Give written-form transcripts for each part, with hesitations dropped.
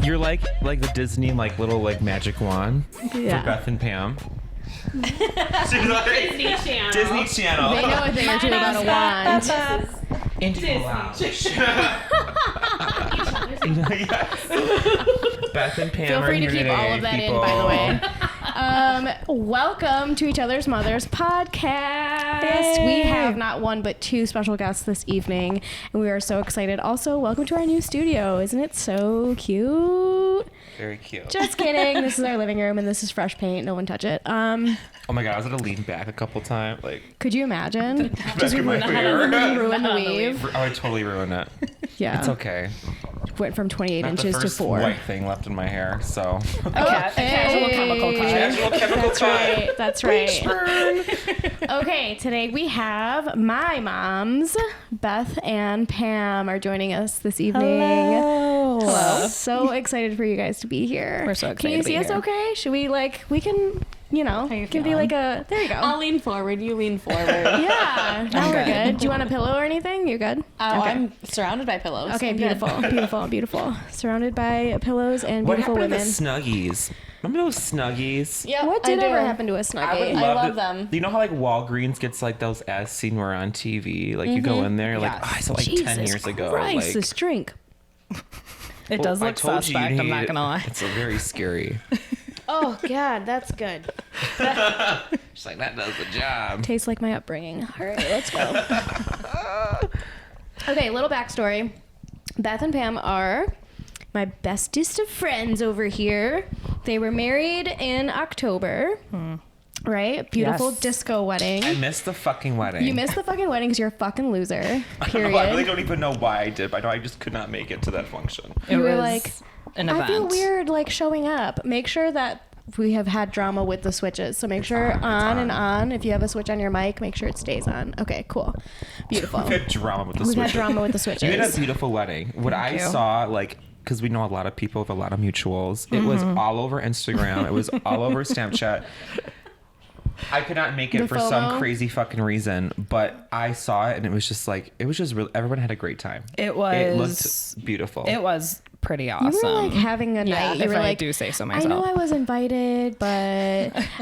You're like the Disney little magic wand for Beth and Pam. She's like, Disney Channel. Disney Channel. They know a thing or two about a wand. Indigo Lounge. Beth and Pam Feel are free here to keep today, all of that people. in, by the way. Welcome to Each Other's Mothers podcast. Yay. We have not one but two special guests this evening, and we are so excited. Also, welcome to our new studio. Isn't it so cute? Very cute. Just kidding. This is our living room, and this is fresh paint. No one touch it. Oh my god, I was gonna lean back a couple times. Could you imagine? Just ruin the weave. I would totally ruin it. Yeah. It's okay. Went from 28 Not inches the to first 4. white thing left in my hair, so. A casual chemical cut. Casual chemical That's cut. right. That's right. Okay, today we have my moms, Beth and Pam, are joining us this evening. Hello. So excited for you guys to be here. We're so excited Can you to be see us here. okay? Should we we can, you can be feeling? like a, there you go. I'll lean forward. You lean forward. Yeah, now we're good. good. Do you want a pillow or anything? You're good? Oh, Okay. I'm surrounded by pillows. Okay, I'm good. beautiful. Surrounded by pillows and What beautiful happened women. to the Snuggies? Remember those Snuggies? Yeah, What did ever happen to a Snuggie? I love them. You know how Walgreens gets those ads seen where on TV? You go in there, Yes. I saw 10 years ago. Christ, this drink. It does I look told you suspect, I'm not need- gonna lie. It's very scary. Oh, God, that's good. She's like, that does the job. Tastes like my upbringing. All right, let's go. Okay, little backstory. Beth and Pam are my bestest of friends over here. They were married in October. Right? Beautiful Yes. disco wedding. I missed the fucking wedding. You missed the fucking wedding because you're a fucking loser. Period. I really don't even know why I did, but I know I just could not make it to that function. It You were was like, an event. I feel weird showing up. Make sure that we have had drama with the switches. So make sure on and on. If you have a switch on your mic, make sure it stays on. Okay, cool. Beautiful. We've had drama with the We've switches. had drama with the switches. You had a beautiful wedding. What I you. saw, because we know a lot of people with a lot of mutuals, it was all over Instagram. It was all over Snapchat. I could not make it The for some FOMO? crazy fucking reason, but I saw it and it was just really, everyone had a great time. It was. It looked beautiful. It was pretty You awesome. were having a night. You if were I do say so myself. I know I was invited, but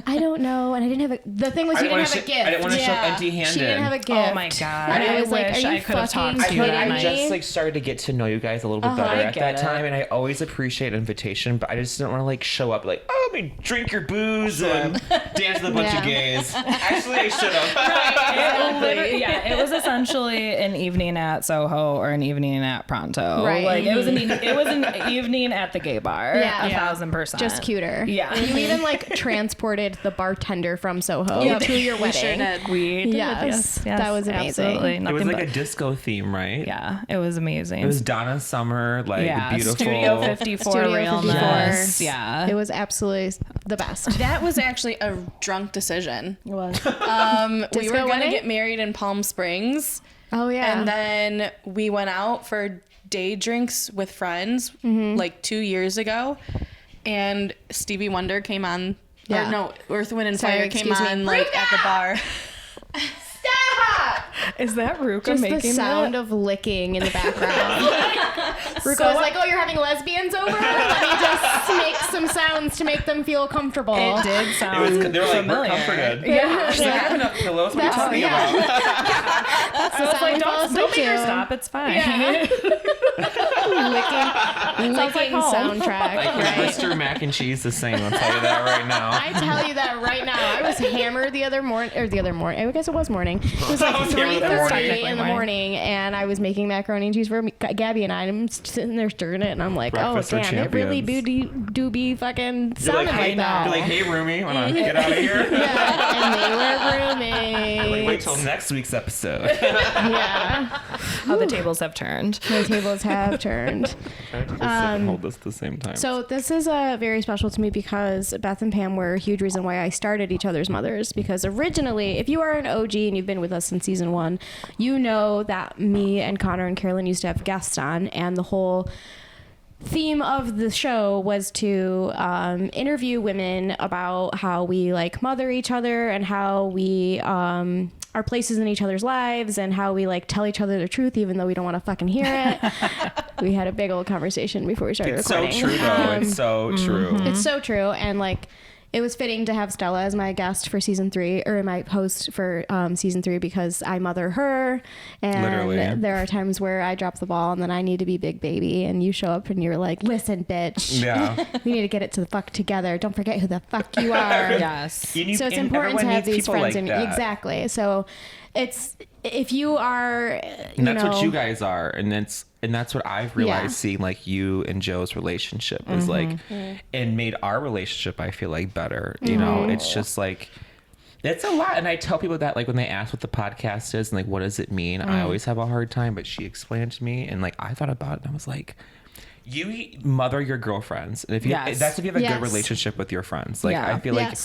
I don't know. And I didn't have a. The thing was, you didn't have a gift. I didn't want to show empty-handed. She didn't have a gift. Oh my God. And I was like, wish are you I could have fucking talked to you kidding that I night. just started to get to know you guys a little bit better I at get that it. time, and I always appreciate invitation, but I just didn't want to show up let me drink your booze and dance with a bunch of gays. Actually, I should have. It was essentially an evening at Soho or an evening at Pronto. Right. It was an evening at the gay bar. Yeah. 1,000%. Just cuter. Yeah. You even transported the bartender from Soho to your wedding. We sure did. We did. Yes. That was amazing. Absolutely. It Nothing was but, a disco theme, right? yeah, it was amazing. It was Donna Summer, beautiful. Studio 54 Studio realness. 54. Yeah. It was absolutely the best. That was actually a drunk decision. It was. We Disco were going wedding? to get married in Palm Springs. Oh, yeah. And then we went out for day drinks with friends 2 years ago. And Stevie Wonder came on. Yeah. Or no, Earth, Wind, and Sorry, Fire came excuse me. on at the bar. Stop! Is that Ruka Just making the sound of licking in the background. Ruka was like, oh, you're having lesbians over? Let me just make some sounds to make them feel comfortable. It did sound They were like, familiar. we're comforted. Yeah. She's like, I have enough pillows. What are you That's- talking yeah. about? That's the I was sound like, we fall don't asleep make her to. stop. It's fine. Licking home. soundtrack, right? Mr. Mac and Cheese the same. I'll tell you that right now. I tell you that right now. I was hammered the other morning. I guess it was morning. It was I was hammered in the 3:30 morning. in the morning, and I was making macaroni and cheese for Gabby and I. And I'm sitting there stirring it, and I'm like, Breakfast for oh damn, it really champions. do be fucking You're like, sounding hey, like that. you're like, hey, roomie, wanna get out of here? Yeah, and they were roommates. Like, wait till next week's episode. Yeah, How the tables have turned. the tables have turned. Hold this at the same time. So this is very special to me because Beth and Pam were a huge reason why I started Each Other's Mothers. Because originally, if you are an OG and you've been with us since season 1, you know that me and Connor and Carolyn used to have guests on, and the whole theme of the show was to interview women about how we mother each other and how we our places in each other's lives and how we like tell each other the truth even though we don't want to fucking hear it. We had a big old conversation before we started recording. So true though. It's so true. It's so true. And like it was fitting to have Stella as my guest for season 3 or my host for season 3 because I mother her and Literally. there are times where I drop the ball and then I need to be big baby and you show up and you're like, listen bitch, Yeah. we need to get it to the fuck together. Don't forget who the fuck you are. Yes. You need- So it's and important to everyone have needs these people friends like in that. exactly. So it's if you are And that's what you guys are, and that's what I've realized seeing like you and Joe's relationship is like, and made our relationship I feel like better. You know, it's just like it's a lot, and I tell people that like when they ask what the podcast is and like what does it mean, I always have a hard time. But she explained to me, and like I thought about it, and I was like, you mother your girlfriends, and if you that's if you have a good relationship with your friends. Like I feel like.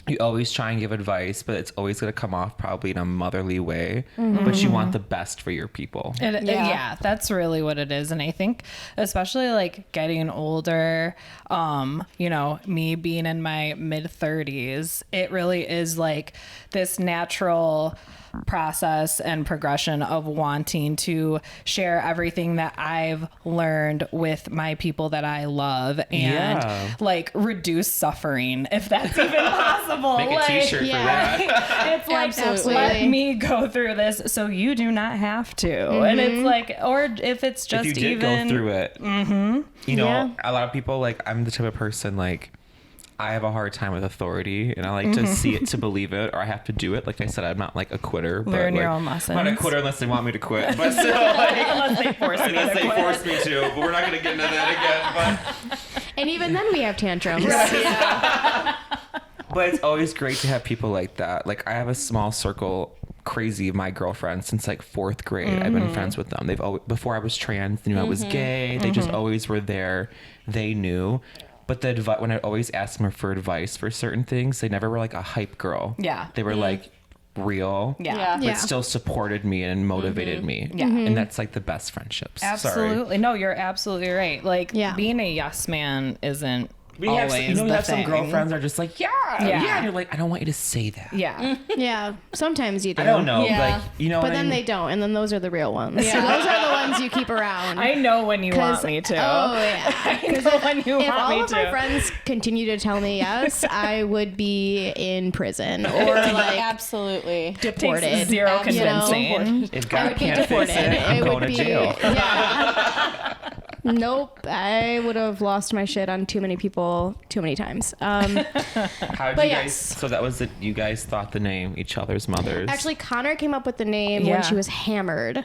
You always try and give advice, but it's always going to come off probably in a motherly way. But you want the best for your people. Yeah, that's really what it is. And I think especially like getting older, you know, me being in my mid 30s, it really is like this natural process and progression of wanting to share everything that I've learned with my people that I love and like reduce suffering if that's even possible. Make a t-shirt for that. It's like, Absolutely. let me go through this so you do not have to. And it's like, or if it's just if you did even go through it, you know, a lot of people like I'm the type of person like I have a hard time with authority, and I like to see it to believe it, or I have to do it. Like I said, I'm not like a quitter. Learn but, your like, own lessons. I'm not a quitter unless they want me to quit. But still, like, unless they force me unless to they quit. force me to. But we're not going to get into that again. And even then we have tantrums. But it's always great to have people like that. Like I have a small circle, crazy of my girlfriends since like 4th grade. I've been friends with them. They've always, before I was trans, they knew I was gay. They just always were there. They knew. But the when I always asked them for advice for certain things, they never were like a hype girl. Yeah. They were like real. Yeah. But still supported me and motivated me. Yeah. And that's like the best friendships. Absolutely. Sorry. No, you're absolutely right. Like being a yes man isn't always you the have some thing. girlfriends are just like, yeah. And you're like, I don't want you to say that. Yeah. Yeah, sometimes you do. I don't know. Yeah. Like, you know But what then I they mean? don't, and then those are the real ones. So those are the ones you keep around. I know when you want me to. Oh yeah. I know when you If want all me of my to. friends continue to tell me yes, I would be in prison or like Absolutely. deported. Takes zero You know? convincing. If I God would be can't fix deported. it, I'm going to jail. Yeah. Nope. I would have lost my shit on too many people too many times. How did But you guys? yes. So that was it. You guys thought the name each other's mothers. Actually, Connor came up with the name Yeah. when she was hammered.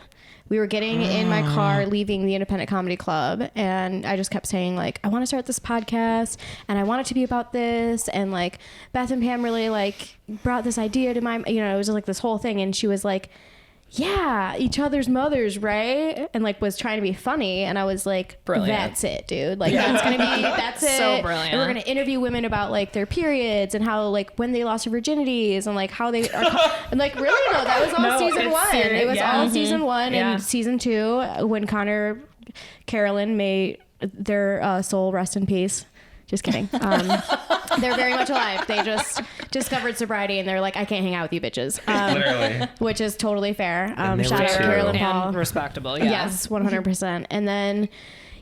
We were getting in my car leaving the Independent Comedy Club, and I just kept saying like, I want to start this podcast and I want it to be about this. And like Beth and Pam really like brought this idea to my, you know, it was like this whole thing. And she was like, yeah, each other's mothers, right? And like was trying to be funny, and I was like, Brilliant. that's it, dude. Like that's it. So brilliant. And we're gonna interview women about like their periods and how like when they lost their virginities and like how they are and like really no, that was all No, season it's 1. serious. It was Yeah. all season 1 Yeah. and season 2 when Connor, Carolyn may their soul rest in peace. Just kidding. They're very much alive. They just discovered sobriety and they're like, I can't hang out with you bitches. Literally. Which is totally fair. they Shout were out to too. Carolyn Paul. And respectable. Yeah. Yes, 100%. And then,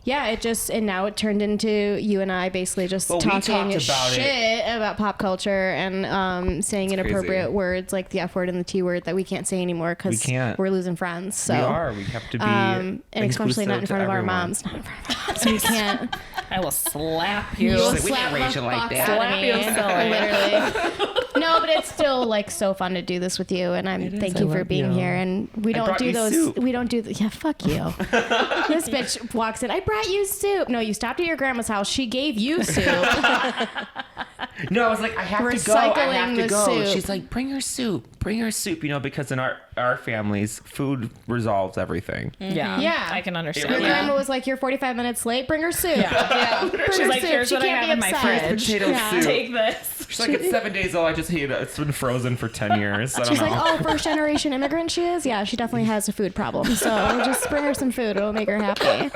yeah, and now it turned into you and I basically just Well, we talking talked about shit about pop culture and saying It's inappropriate crazy. words like the F word and the T word that we can't say anymore because We can't. we're losing friends. So, We are. We have to be. and especially not in inclusive front to of our everyone. moms. Not in front of our moms. We can't. I will slap you. You will like, we slap didn't the raise you like fuck that. out Slap of you me. silly. Literally. No, but it's still like so fun to do this with you, and It is. thank I you for love being you. here. And we I don't brought do you those. soup. We don't do. Yeah, fuck you. This bitch walks in. I brought you soup. No, you stopped at your grandma's house. She gave you soup. No, I was like, I have to go. I Recycling have to the go. soup. She's like, bring her soup. Bring her soup. You know, because in our families, food resolves everything. Yeah. Yeah. I can understand. Your Yeah. grandma was like, "You're 45 minutes late. Bring her soup." Yeah. Bring She's her like, soup. here's She what I can't have be in my upset. fridge. Potato soup. Take this. She's like, it's 7 days old. I just hate it. It's been frozen for 10 years. I don't She's know. like, "Oh, first generation immigrant she is. Yeah, she definitely has a food problem. So just bring her some food. It'll make her happy."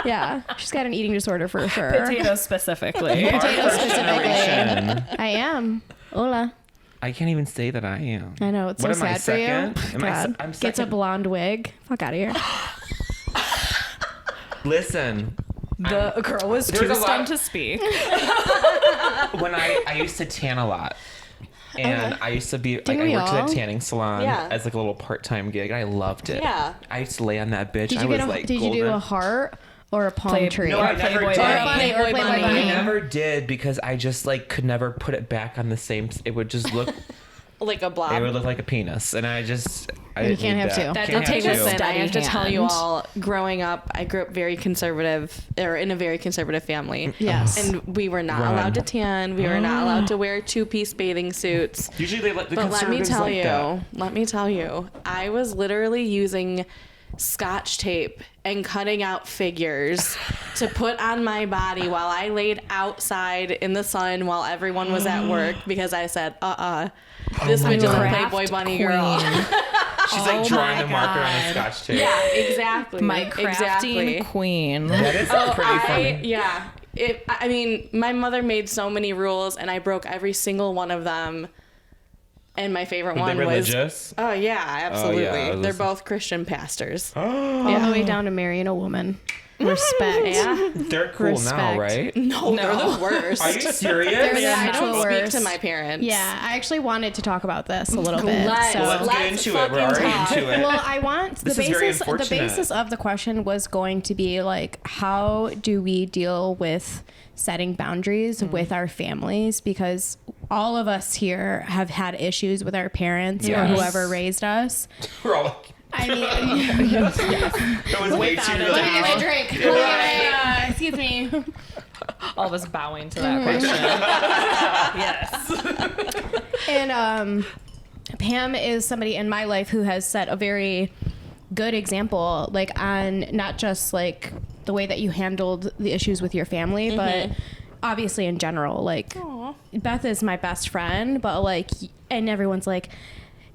Yeah, she's got an eating disorder for sure. Potatoes specifically. Our potatoes first specifically. generation. I am. Hola. I can't even say that I am. I know, it's What so am I, sad for you. second? I'm Gets a second. blonde wig. Fuck out of here. Listen, The girl was There's too a lot- stunned to speak. when I used to tan a lot. And I used to be like, I we worked at all? a tanning salon Yeah. as like a little part-time gig. And I loved it. Yeah. I used to lay on that bitch. Did I you was get a? like Did you do golden. a heart or a palm Play- tree? No, I never Playboy did. bunny. Or Playboy I bunny. never did because I just like could never put it back on the same. It would just look. Like a blob. It would look like a penis, and I just. I You didn't can't need have that. two. That Can't did take have a two. listen. I have to tell you hand. all, growing up, I grew up very conservative, or in a very conservative family. Yes. And we were not Run. allowed to tan. We were not allowed to wear 2-piece bathing suits. Usually they let the But let me conservatives tell like you, that. I was literally using Scotch tape and cutting out figures to put on my body while I laid outside in the sun while everyone was at work because I said, this bitch is a Craft Playboy bunny queen. girl. She's like Oh drawing my the marker on the God. Scotch tape. Yeah, exactly. My crafting exactly. queen. That is pretty funny. Yeah. I mean, my mother made so many rules, and I broke every single one of them. And my favorite Were one they was. religious? Oh yeah, absolutely. I was They're listening. both Christian pastors. All the way down to marrying a woman. Respect. Yeah. They're cool now, Respect. right? No, they're the worst. Are you serious? They're the I actual don't speak worst. to my parents. Yeah, I actually wanted to talk about this a little bit. Let's- So. Well, let's get Let's into it. We're fucking already talk. into it. Well, I want This is very the unfortunate. basis of the question was going to be like, how do we deal with setting boundaries with our families? Because all of us here have had issues with our parents or Yes. whoever raised us. We're all like, I mean, that was way too let me get my loud. drink. Excuse me. All of us bowing to that question. Yes. And Pam is somebody in my life who has set a very good example, like on not just like the way that you handled the issues with your family, but obviously in general. Like Beth is my best friend, but like, and everyone's like,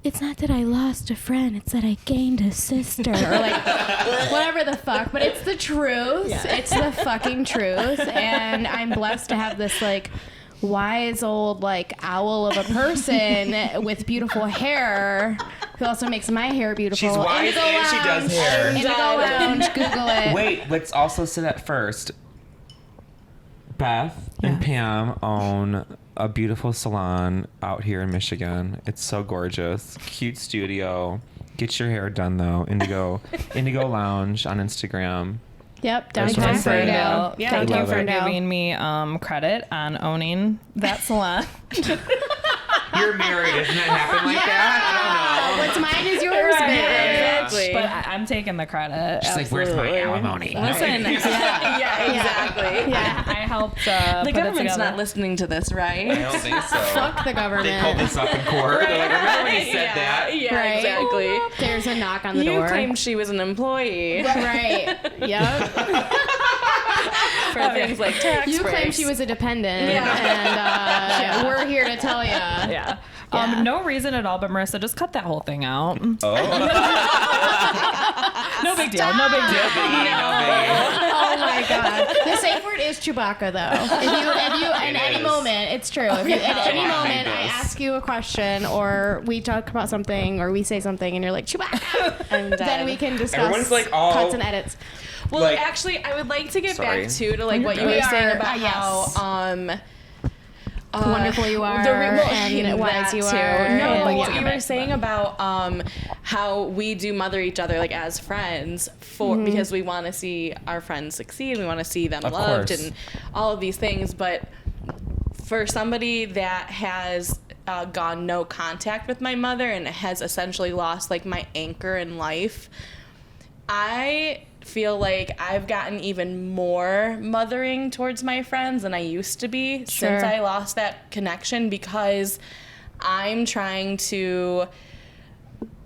it's not that I lost a friend, it's that I gained a sister, or like whatever the fuck. But it's the truth. Yeah. It's the fucking truth. And I'm blessed to have this like wise old like owl of a person with beautiful hair who also makes my hair beautiful. She's wise Indigo and she does Lounge. hair. Indigo Lounge, Google it. Wait, let's also say that first. Beth and Pam own a beautiful salon out here in Michigan. It's so gorgeous. Cute studio. Get your hair done though. Indigo Lounge on Instagram. Yep, That's downtown what I'm saying. Ferndale. Yeah, Thank I you, love it. Ferndale. giving me credit on owning that salon. You're married. Doesn't that happen like that? What's mine is yours, bitch. Exactly. But I'm taking the credit. She's like, where's my alimony? Listen, Yeah, exactly. Yeah. I helped The put it government's together. not listening to this, I right? don't think so. Fuck the They called government. this up in court. They're like, remember when he said that? Yeah, Right. exactly. There's a knock on the You door. claimed she was an employee Right. Yep. for things like tax You breaks. claimed she was a dependent, and we're here to tell you. Yeah. Yeah. No reason at all, but Marissa, just cut that whole thing out. Oh. No big deal. No big deal. Oh my god. The safe word is Chewbacca, though. If you, in It any is. moment, it's true. If you, at any Chewbacca moment, I does. ask you a question, or we talk about something, or we say something, and you're like Chewbacca, I'm dead. then we can discuss Everyone's like all- cuts and edits. Well, Like- actually, I would like to get Sorry. back to like what you We were saying are- about yes. how Wonderful you are, and wise you are. No, and but yeah. what you were saying about how we do mother each other like as friends for because we want to see our friends succeed, we want to see them Of loved, course. and all of these things. But for somebody that has gone no contact with my mother and has essentially lost like my anchor in life, I feel like I've gotten even more mothering towards my friends than I used to be since I lost that connection, because I'm trying to,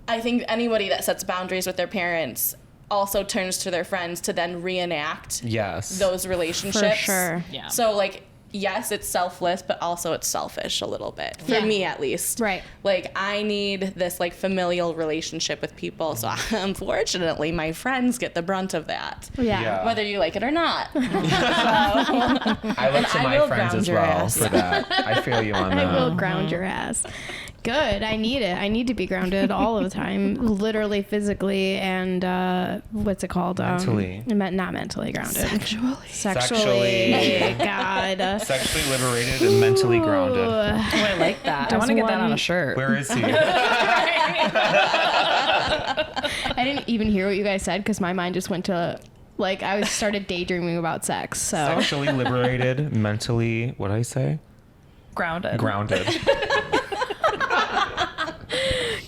I think anybody that sets boundaries with their parents also turns to their friends to then reenact Yes. those relationships. For sure. Yeah. So like, yes, it's selfless, but also it's selfish a little bit, for Yeah. me at least. Right. Like, I need this like familial relationship with people. So unfortunately, my friends get the brunt of that. Yeah. Whether you like it or not. I look to I my will friends ground as your well ass. for that. I feel you on I will that. ground your ass. Good. I need it. I need to be grounded all of the time, literally, physically, and what's it called? Mentally. Not mentally grounded. Sexually. God. Sexually liberated and mentally grounded. Oh, I like that. I want to get that on a shirt. Where is he? I didn't even hear what you guys said because my mind just went to I started daydreaming about sex. So Sexually liberated, mentally, what did I say? Grounded.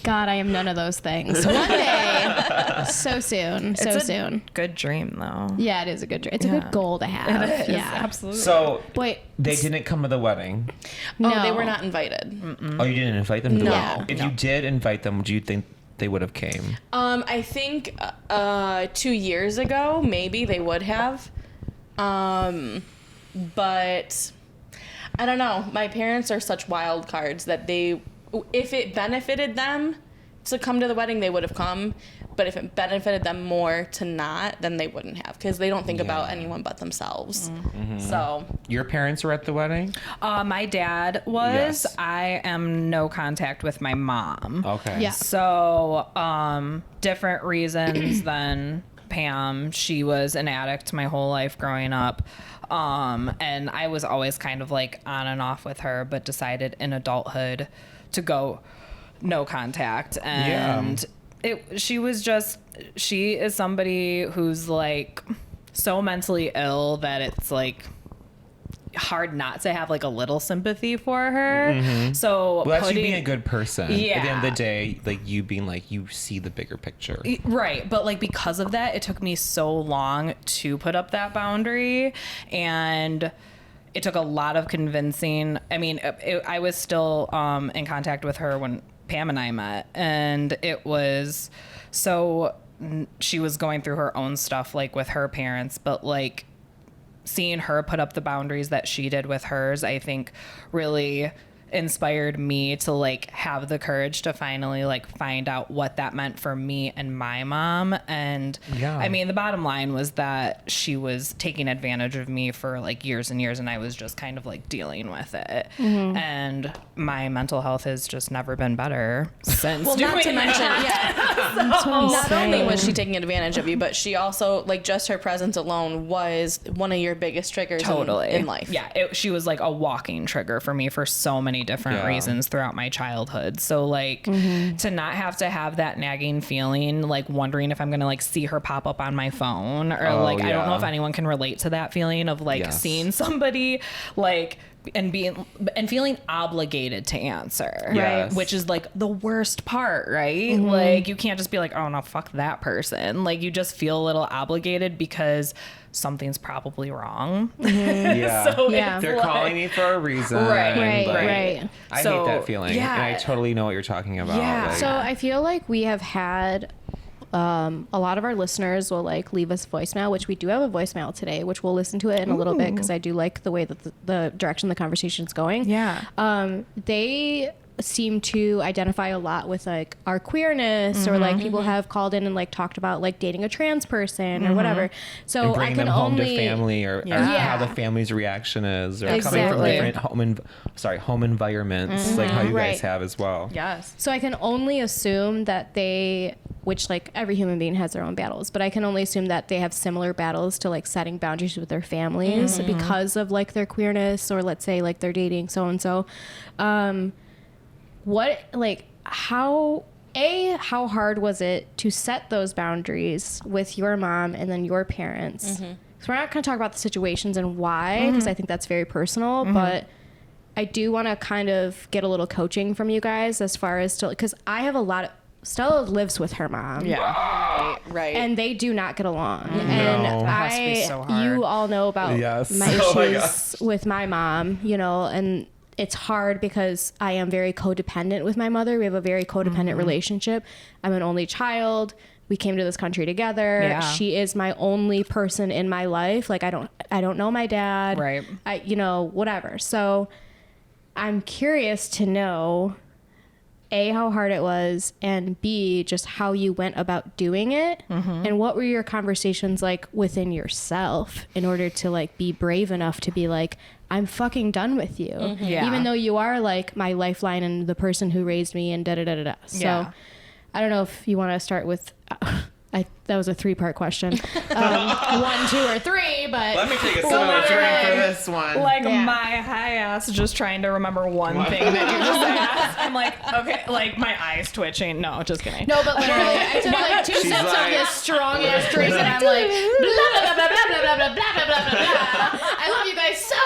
God, I am none of those things. One day, so soon, soon. Good dream though. Yeah, it is a good dream. It's a good goal to have. It is, Yeah, absolutely. So Wait, they didn't come to the wedding. no, Oh, they were not invited. Oh, you didn't invite them to the No. wedding? If you did invite them, do you think they would have came? I think 2 years ago, maybe they would have. But I don't know. My parents are such wild cards that if it benefited them to come to the wedding, they would have come. But if it benefited them more to not, then they wouldn't have, because they don't think about anyone but themselves. Mm-hmm. So Your parents were at the wedding? My dad was. Yes. I am no contact with my mom. Okay. Yeah. So, different reasons than Pam. She was an addict my whole life growing up. And I was always kind of on and off with her, but decided in adulthood to go no contact. And she is somebody who's so mentally ill that it's hard not to have a little sympathy for her. Mm-hmm. So Well, that's you being a good person. Yeah. At the end of the day, you being you see the bigger picture. Right, but because of that, it took me so long to put up that boundary, and it took a lot of convincing. I mean, I was still in contact with her when Pam and I met, and it was so she was going through her own stuff with her parents, but seeing her put up the boundaries that she did with hers, I think really inspired me to have the courage to finally find out what that meant for me and my mom. And Yeah. I mean, the bottom line was that she was taking advantage of me for years and years, and I was just kind of dealing with it. Mm-hmm. And my mental health has just never been better since well, doing not to mention, That's what I'm not only saying. was she taking advantage of you, but she also just her presence alone was one of your biggest triggers in life. Yeah, she was a walking trigger for me for so many different reasons throughout my childhood. So to not have to have that nagging feeling, wondering if I'm gonna see her pop up on my phone, or I don't know if anyone can relate to that feeling of seeing somebody and feeling obligated to answer, Yes. which is the worst part, right? You can't just be oh no, fuck that person. You just feel a little obligated because something's probably wrong. Yeah. So Yeah. it's They're calling me for a reason. Right, and, right. I So, hate that feeling. yeah. And I totally know what you're talking about. Yeah. So I feel like we have had a lot of our listeners will leave us voicemail, which we do have a voicemail today, which we'll listen to it in a little bit because I do like the way that the direction the conversation's going. Yeah. They seem to identify a lot with our queerness, or people have called in and talked about dating a trans person or whatever. So and I bring can them home only to family, or how the family's reaction is, or coming from Exactly. different home environments, how you guys have as well. Yes. So I can only assume that which every human being has their own battles, but I can only assume that they have similar battles to setting boundaries with their families because of their queerness, or let's say they're dating so and so. How hard was it to set those boundaries with your mom and then your parents? So we're not going to talk about the situations and why, because I think that's very personal, but I do want to kind of get a little coaching from you guys as far as because I have a lot of Stella lives with her mom. Yeah. Right. And they do not get along. No. And That has to be so hard. you all know about Yes. my Oh my issues with my mom, and it's hard because I am very codependent with my mother. We have a very codependent relationship. I'm an only child. We came to this country together. Yeah. She is my only person in my life. I don't know my dad. Right. Whatever. So I'm curious to know A, how hard it was, and B, just how you went about doing it, and what were your conversations within yourself in order to be brave enough to be I'm fucking done with you. Yeah. Even though you are like my lifeline and the person who raised me and da-da-da-da-da. So I don't know if you want to start with... that was a 3-part question. 1, 2, or 3, but... Let me take a sip of a drink for this one. Like my high ass just trying to remember one thing that you just asked. I'm like, okay, like my eyes twitching. No, just kidding. No, but literally, I took like 2 sips of this strong ass drink and I'm like, blah, blah, blah, blah, blah, blah, blah, blah, blah, blah, blah. I love you guys so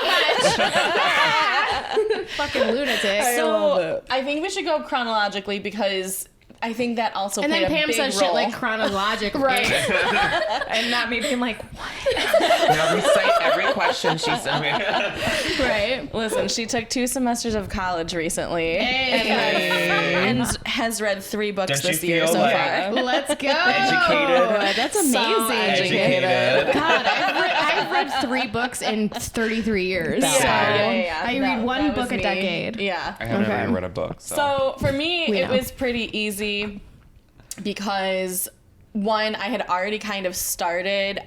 much. Fucking lunatic. So I think we should go chronologically because I think that also And played then a Pam big says role. shit like chronologically. Right. And not me being like, what? Now recite every question she sent me. Right. Listen, she took 2 semesters of college recently and has read 3 books Don't this you year feel so like- far. Let's go. Educated. That's amazing. Educated. God, I've read 3 books in 33 years. Yeah. So Yeah. I read one book a decade. Yeah. I haven't Okay. ever read a book. So for me, We it know. was pretty easy because one, I had already kind of started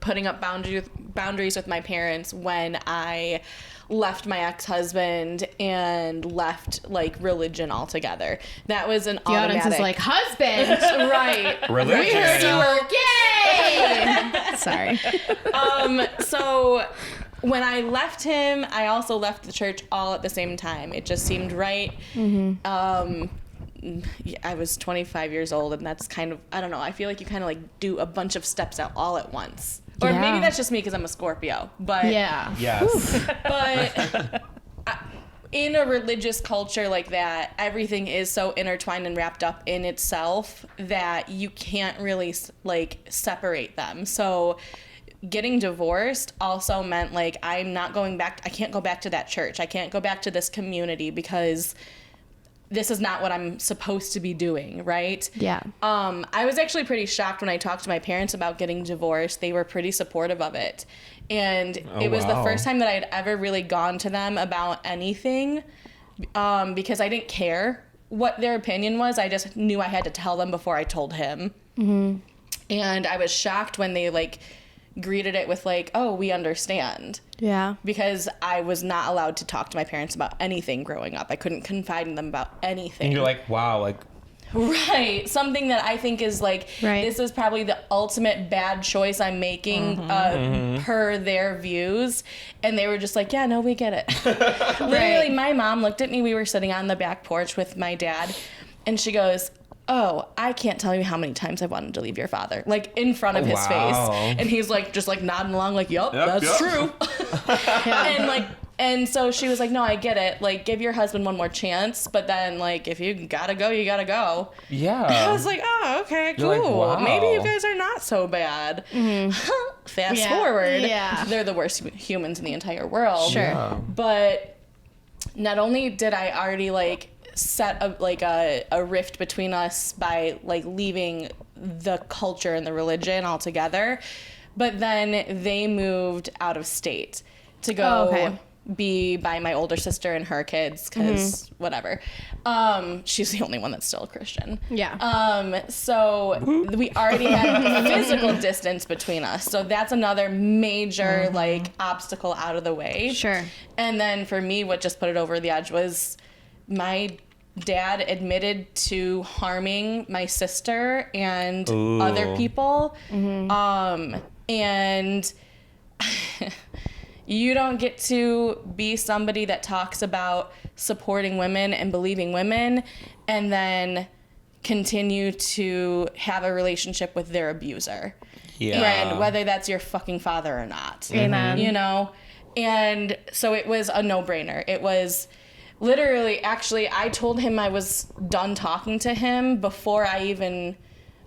putting up boundaries with my parents when I left my ex-husband and left like religion altogether. That was an The audience automatic. is like, husband. right. Religion. Yay! Sorry. So when I left him, I also left the church all at the same time. It just seemed right. I was 25 years old, and that's kind of, I don't know, I feel like you kind of like do a bunch of steps out all at once. Or Yeah. maybe that's just me because I'm a Scorpio. But Yeah. Yes. but in a religious culture like that, everything is so intertwined and wrapped up in itself that you can't really like separate them. So getting divorced also meant like I'm not going back. I can't go back to that church. I can't go back to this community because this is not what I'm supposed to be doing, right? Yeah. I was actually pretty shocked when I talked to my parents about getting divorced. They were pretty supportive of it. And it was the wow. first time that I had ever really gone to them about anything because I didn't care what their opinion was. I just knew I had to tell them before I told him. Mm-hmm. And I was shocked when they like greeted it with like, oh, we understand. Yeah. Because I was not allowed to talk to my parents about anything growing up. I couldn't confide in them about anything. And you're like, wow, like, Right. Something that I think is like, Right. this is probably the ultimate bad choice I'm making per their views. And they were just like, yeah, no, we get it. Literally, my mom looked at me. We were sitting on the back porch with my dad. And she goes, oh, I can't tell you how many times I wanted to leave your father. Like, in front of his Wow. face. And he's like, just like nodding along like, yep, that's yep. true. And like, and so she was like, no, I get it. Like, give your husband one more chance. But then, like, if you gotta go, you gotta go. yeah. I was like, oh, okay, cool. You're like, wow. Maybe you guys are not so bad. Fast Yeah. forward. Yeah. They're the worst humans in the entire world. Sure. Yeah. But not only did I already, like, set a rift between us by, like, leaving the culture and the religion altogether, but then they moved out of state to go Oh, okay. be by my older sister and her kids because whatever. She's the only one that's still a Christian. Yeah. So we already had physical distance between us. So that's another major like obstacle out of the way. Sure. And then for me, what just put it over the edge was my dad admitted to harming my sister and Ooh. other people. And you don't get to be somebody that talks about supporting women and believing women and then continue to have a relationship with their abuser. Yeah. And whether that's your fucking father or not. Amen. You know? And so it was a no-brainer. It was literally, actually, I told him I was done talking to him before I even,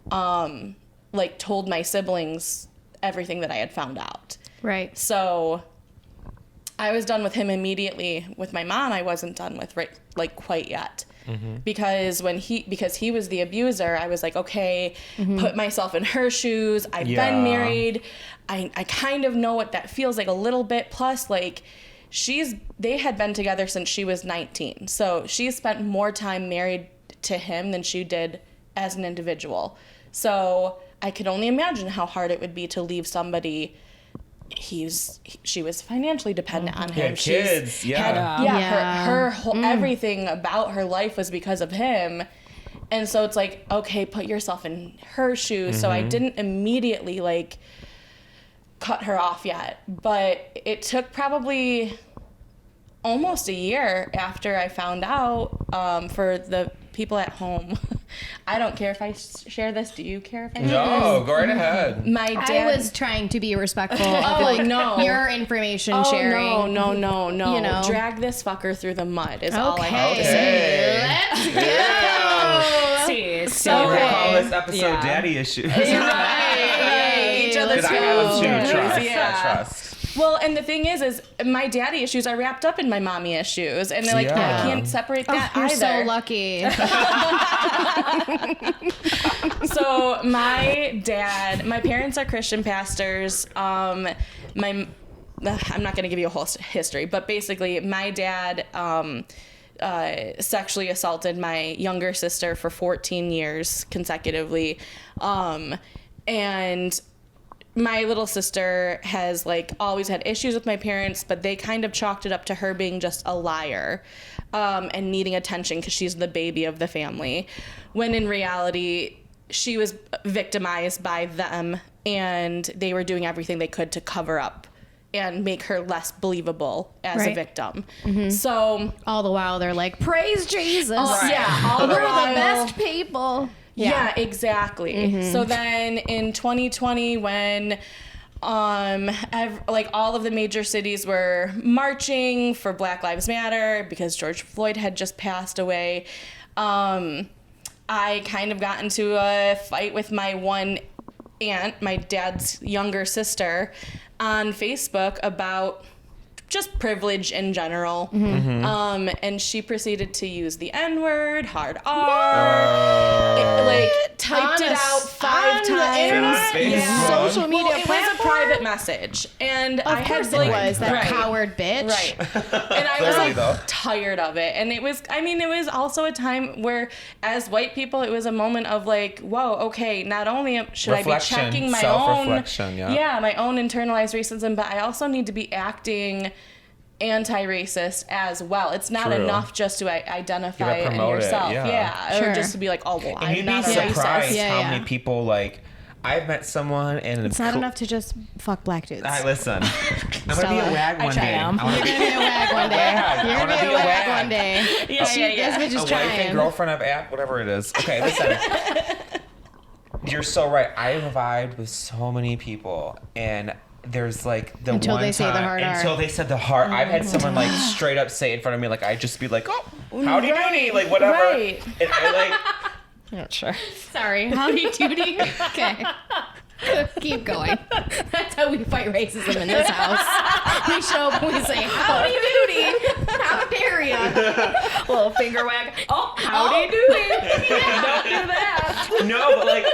like, told my siblings everything that I had found out. Right. So I was done with him immediately. With my mom, I wasn't done with quite yet. Because because he was the abuser, I was like, okay, put myself in her shoes. I've Yeah. been married. I kind of know what that feels like a little bit. Plus, like, they had been together since she was 19. So she spent more time married to him than she did as an individual. So I could only imagine how hard it would be to leave somebody she was financially dependent on him. Kids, Her whole everything about her life was because of him. And so it's like, okay, put yourself in her shoes. So I didn't immediately like cut her off yet, but it took probably almost a year after I found out. For the people at home, I don't care if I share this. Do you care if I share this? No, go right ahead. My dad I was trying to be respectful of your information sharing. No. You know. Drag this fucker through the mud is all I have to Okay. say. Let's go. So We'll call this episode Daddy Issues. Right. Each other's Because I have two. feelings. Trust. Yeah. I trust. Well, and the thing is my daddy issues are wrapped up in my mommy issues, and they're like, Yeah. I can't separate that You're either. so lucky. So my parents are Christian pastors. I'm not going to give you a whole history, but basically my dad sexually assaulted my younger sister for 14 years consecutively. And my little sister has like always had issues with my parents, but they kind of chalked it up to her being just a liar and needing attention because she's the baby of the family. When in reality, she was victimized by them, and they were doing everything they could to cover up and make her less believable as a victim. So All the while they're like, praise Jesus. yeah, all the We're while, the best people. Yeah, exactly. So then in 2020, when like all of the major cities were marching for Black Lives Matter because George Floyd had just passed away, I kind of got into a fight with my one aunt, my dad's younger sister, on Facebook about just privilege in general. And she proceeded to use the N-word, hard R, typed it out 5 times. Yeah. Social media Well, it was a platform. private message, and I Of had course it was, that coward bitch. Right. And I was Clearly, like though. tired of it. And it was also a time where as white people, it was a moment of like, whoa, okay, not only should I be Reflection, checking my self-reflection, my own internalized racism, but I also need to be acting anti-racist as well. It's not True. enough just to identify it in promote it, yourself. yeah. Sure. Or just to be like, oh, well, And I'm you'd not be a surprised racist. Yeah, how many people like I've met someone and It's not enough to just fuck black dudes. Listen, I'm gonna be a wag one day. am. I wanna You're gonna be a wag one day. I You're wanna gonna be be a a wag wag. one day. Yeah. This bitch is a wife and trying. girlfriend of app, whatever it is. Okay, listen. You're so right. I have vibed with so many people, and there's like the Until one they say the time hard R. until they said the hard. I've had someone like straight up say in front of me, like I'd just be like, "Oh, howdy doody," like whatever, Right. and I like. Not sure. Sorry, howdy doody. Okay. Keep going. That's how we fight racism in this house. We show up and we say, howdy doody. How dare ya? Little finger wag. Oh, howdy doody. Don't do that. No, but like,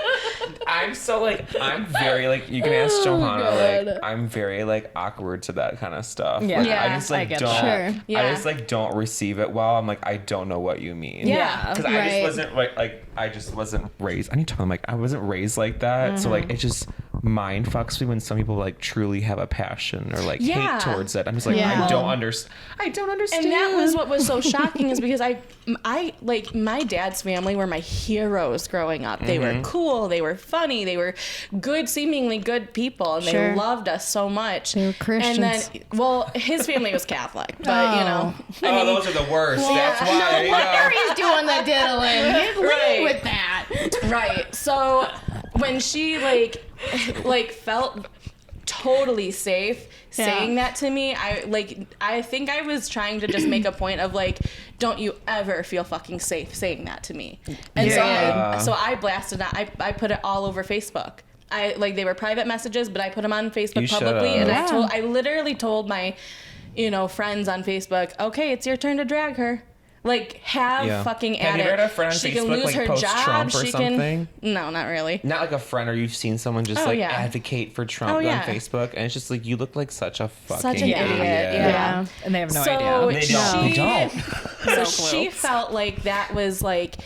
I'm very like, you can ask Johanna, God. like, I'm very like awkward to that kind of stuff. Yeah. Like, Yeah, I just like I get don't, that. Sure. Yeah. I just like don't receive it well. I'm like, I don't know what you mean. Yeah. Because I Right. just wasn't like I just wasn't raised. I need to tell them like I wasn't raised like that. So like it just mind fucks me when some people like truly have a passion or like Yeah. hate towards it. I'm just like Yeah. I don't understand. I don't understand. And that was what was so shocking is because I like my dad's family were my heroes growing up. They were cool, they were funny, they were good, seemingly good people, and Sure. they loved us so much. They were Christians. And then, well, his family was Catholic, but you know, Oh, those are the worst. That's why. No you wonder know. he's doing the diddling. He'd lead Right. with that. right. So when she like felt totally safe saying that to me, I think I was trying to just make a point of like, don't you ever feel fucking safe saying that to me. And Yeah. so I blasted that. I put it all over Facebook. They were private messages, but I put them on Facebook You publicly, should've. and I literally told my friends on Facebook, okay, it's your turn to drag her. Like, have fucking Have at you it. ever had a friend on She Facebook can lose like her post job. Trump or She something? can. No, not really. Not like a friend, or you've seen someone just Oh, like yeah. advocate for Trump Oh, on yeah. Facebook, and it's just like you look like such a fucking Such an idiot. Yeah. And they have no So idea. They don't. They don't. So she felt like that was like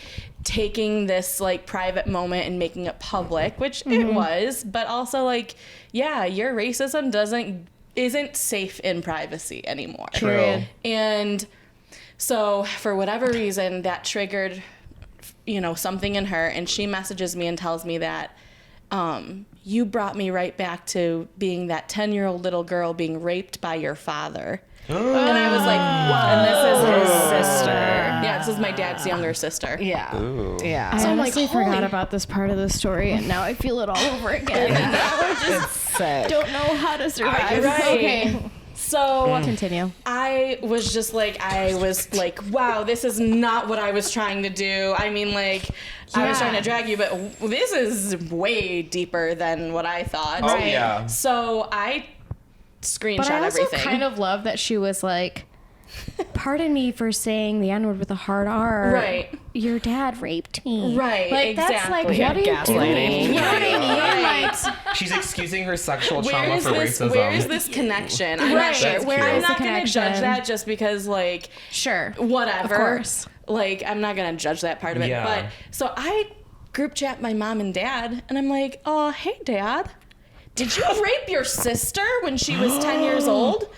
taking this like private moment and making it public, which it was, but also like, yeah, your racism isn't safe in privacy anymore. True. And so for whatever reason that triggered, something in her, and she messages me and tells me that, you brought me right back to being that 10-year-old little girl being raped by your father. And I was like, what? And this is his sister. Yeah, this is my dad's younger sister. Yeah. Ooh. Yeah. I So I'm like, honestly forgot holy- about this part of the story, and now I feel it all over again. And now I just It's sick. don't know how to survive. Right. Okay, So continue. I was like, wow, this is not what I was trying to do. I mean, like, I was trying to drag you, but this is way deeper than what I thought. Oh, yeah. So I screenshot But I also everything. kind of love that she was like, pardon me for saying the N-word with a hard R. Right. Your dad raped me. Right, Like, that's like, exactly. what are you Gaslighting. doing? You know what I mean? Right. Like, She's excusing her sexual Where trauma is for this? racism. Where is this connection? I'm Right. not sure. That's Where cute. I'm is the not going to connection? judge that just because, like, sure. whatever. Of course. Like, I'm not going to judge that part of it. Yeah. But so I group chat my mom and dad, and I'm like, oh, hey, Dad, did you rape your sister when she was 10 years old?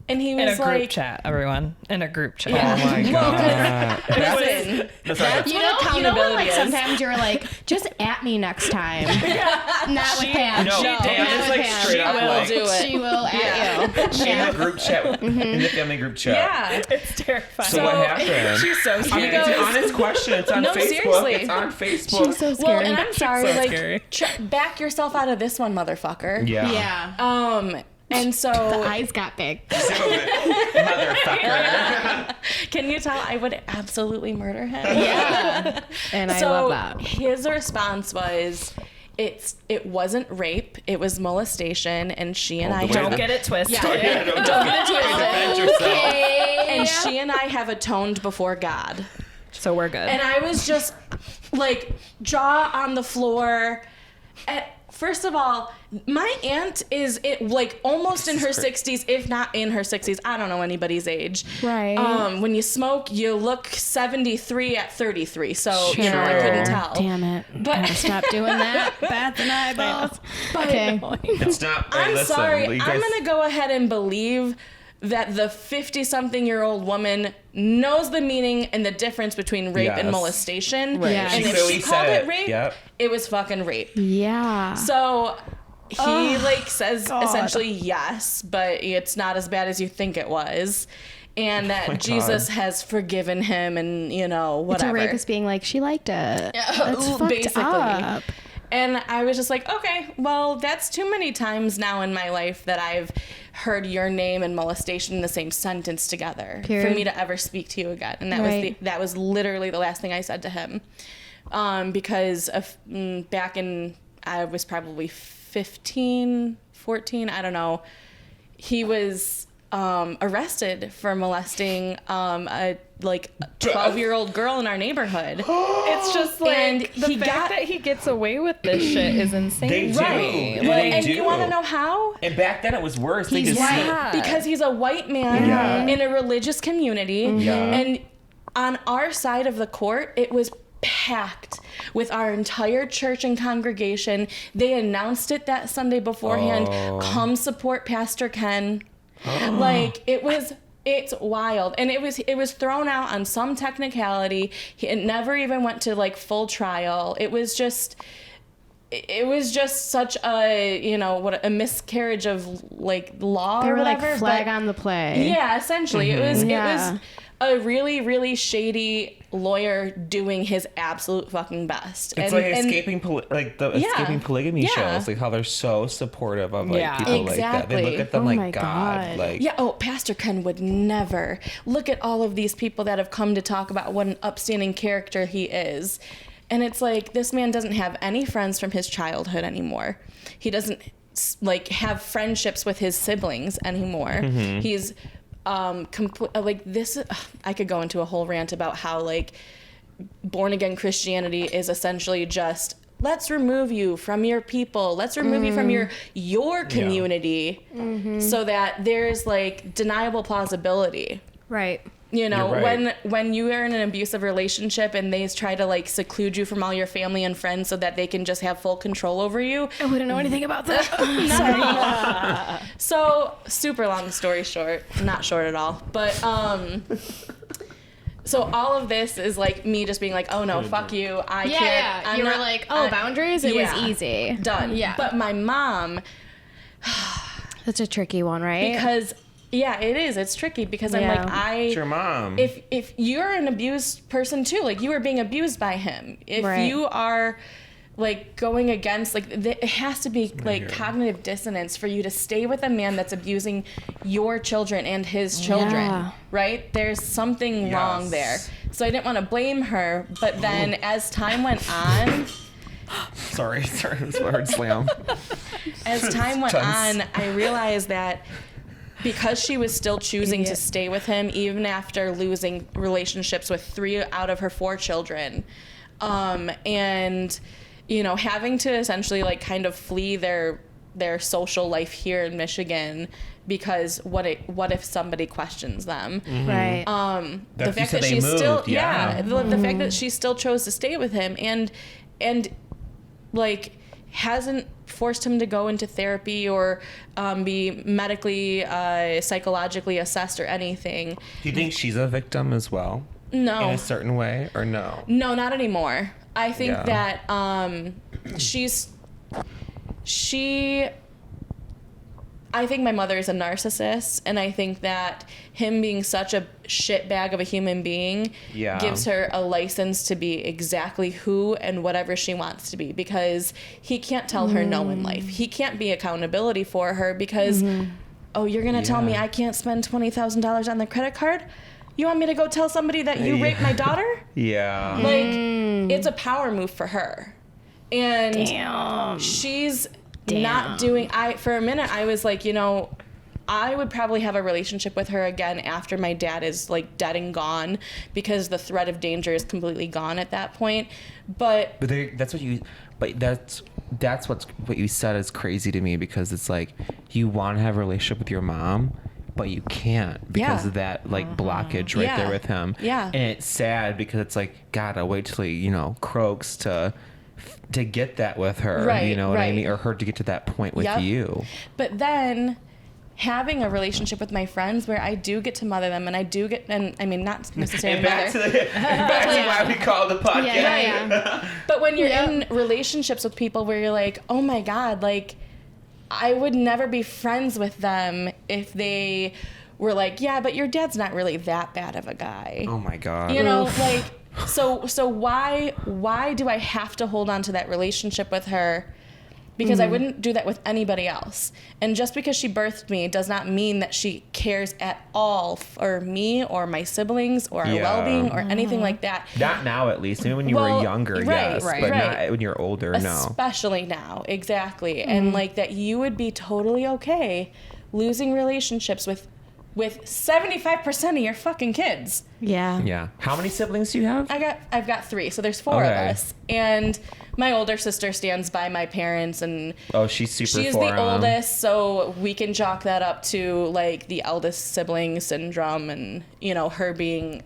And he In a was group like, chat, everyone. In a group chat. Oh my god. listen, That's You know when accountability like is. sometimes you're like, just at me next time. Not with Pam. No, Not Pam is like with Pam. straight up will like do it. She will at you. in the group chat, in the family group chat. yeah. It's terrifying. So what happened? She's so I scared. mean, it's an honest question. It's on No, Facebook. seriously. It's on Facebook. She's so Well, scared. and I'm sorry, So like, scary. back yourself out of this one, motherfucker. Yeah. Yeah. And so The eyes got big. Motherfucker. can you tell I would absolutely murder him? Yeah. And I So love that. his response was, it wasn't rape, it was molestation, and she and Oh, I the way Don't that- get it twisted. Yeah, don't get it defend yourself. and she and I have atoned before God. So we're good. And I was just like jaw on the floor. First of all, my aunt is almost in her 60s, if not in her 60s. I don't know anybody's age. Right. When you smoke, you look 73 at 33. So, I couldn't tell. Damn it. But- Gotta stop doing that. Beth and I both. Okay. It's not. Hey, I'm listen, sorry. you guys- I'm going to go ahead and believe that the 50-something-year-old woman knows the meaning and the difference between rape and Yes. molestation. Right. And She if clearly she called said it rape, Yep. it was fucking rape. Yeah. So he says essentially yes, but it's not as bad as you think it was. And that my Jesus God. has forgiven him and, It's whatever. a rapist being like, she liked it. That's fucked basically. up. And I was just like, okay, well, that's too many times now in my life that I've heard your name and molestation in the same sentence together Period. for me to ever speak to you again. And that was literally the last thing I said to him. Because back in, I was probably 15, 14, I don't know. He was arrested for molesting a 12-year-old girl in our neighborhood. It's just like And the fact that he gets away with this shit is insane. They do. Right. They Well, and do. you want to know how? And back then it was worse. They He's just white. Yeah. Because he's a white man Yeah. in a religious community. Yeah. And on our side of the court, it was packed with our entire church and congregation. They announced it that Sunday beforehand. Oh. Come support Pastor Ken. It's wild. And it was thrown out on some technicality. It never even went to full trial. It was just such a a miscarriage of law They or were whatever. like flag but- on the play. yeah, essentially. It was Yeah. a really, really shady lawyer doing his absolute fucking best. It's escaping escaping polygamy Yeah. shows, like how they're so supportive of Yeah. people like that. They look Exactly. at them Oh like my God. God. Yeah, Pastor Ken would never. Look at all of these people that have come to talk about what an upstanding character he is. And it's like, this man doesn't have any friends from his childhood anymore. He doesn't have friendships with his siblings anymore. Mm-hmm. He's this. I could go into a whole rant about how born again Christianity is essentially just, let's remove you from your people. Let's remove you from your community so that there's deniable plausibility. Right. You know, You're right. when you are in an abusive relationship and they try to like seclude you from all your family and friends so that they can just have full control over you. I wouldn't know anything about that. So, super long story short, not short at all, but so all of this is like me just being like, oh no, fuck you, I can't. I'm You were not- like, oh, boundaries? It was easy. Done. Yeah. But my mom, That's a tricky one, right? because yeah, it is. It's tricky because I'm Yeah. like, It's your mom. if you're an abused person too, like you are being abused by him. If Right. you are like going against, like it has to be like cognitive dissonance for you to stay with a man that's abusing your children and his children, Yeah. right? There's something wrong there. So I didn't want to blame her, but then as time went on, Sorry, it's a hard slam. as time went Tense. on, I realized that because she was still choosing to stay with him even after losing relationships with 3 out of her 4 children, and you know, having to essentially like kind of flee their social life here in Michigan because what if somebody questions them? Right. The fact that she still the fact that she still chose to stay with him and like hasn't forced him to go into therapy or be medically psychologically assessed or anything. Do you think she's a victim as well? No. In a certain way, or no? No, not anymore. I think Yeah. that I think my mother is a narcissist, and I think that him being such a shitbag of a human being gives her a license to be exactly who and whatever she wants to be, because he can't tell her no in life. He can't be accountability for her because, oh, you're going to tell me I can't spend $20,000 on the credit card? You want me to go tell somebody that you raped my daughter? Yeah. Like, it's a power move for her. And Damn. she's not doing, for a minute, I was like, you know, I would probably have a relationship with her again after my dad is like dead and gone, because the threat of danger is completely gone at that point. But that's what you said is crazy to me, because it's like you want to have a relationship with your mom, but you can't because of that like blockage right there with him. Yeah. And it's sad because it's like, God, I'll wait till he, you know, croaks to get that with her. Right, you know what I right. mean? Or her to get to that point with you. But then having a relationship with my friends where I do get to mother them, and I do get, and I mean, not necessarily Back mother. to why we call the podcast. Yeah. But when you're in relationships with people where you're like, oh my God, like, I would never be friends with them if they were like, yeah, but your dad's not really that bad of a guy. Oh my God. You know, like, so why do I have to hold on to that relationship with her? Because I wouldn't do that with anybody else. And just because she birthed me does not mean that she cares at all for me or my siblings or our well-being or anything like that. Not now, at least. Maybe when you were younger, yes. But not when you're older, no. Especially now, exactly. And like that you would be totally okay losing relationships with 75% of your fucking kids. Yeah. Yeah. How many siblings do you have? I've got 3, so there's 4 of us. And my older sister stands by my parents, and She's super she's for the 'em. oldest, so we can chalk that up to like the eldest sibling syndrome, and you know, her being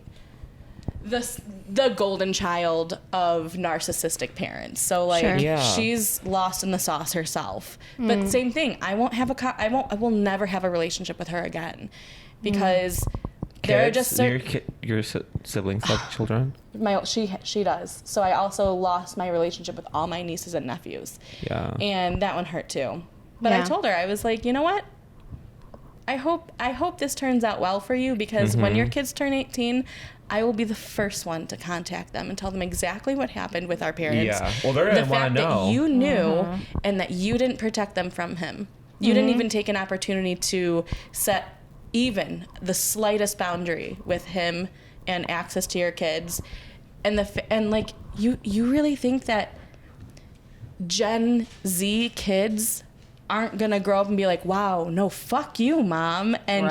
the golden child of narcissistic parents. So like she's lost in the sauce herself. But same thing, I will never have a relationship with her again, because there are just certain your siblings have children. she does. So I also lost my relationship with all my nieces and nephews. Yeah. And that one hurt too. But I told her, I was like, you know what? I hope this turns out well for you, because when your kids turn 18, I will be the first one to contact them and tell them exactly what happened with our parents. Yeah. Well, they're going to want to know. That you knew and that you didn't protect them from him. You didn't even take an opportunity to set even the slightest boundary with him and access to your kids. And like, you really think that Gen Z kids aren't gonna grow up and be like, wow, no, fuck you, mom, and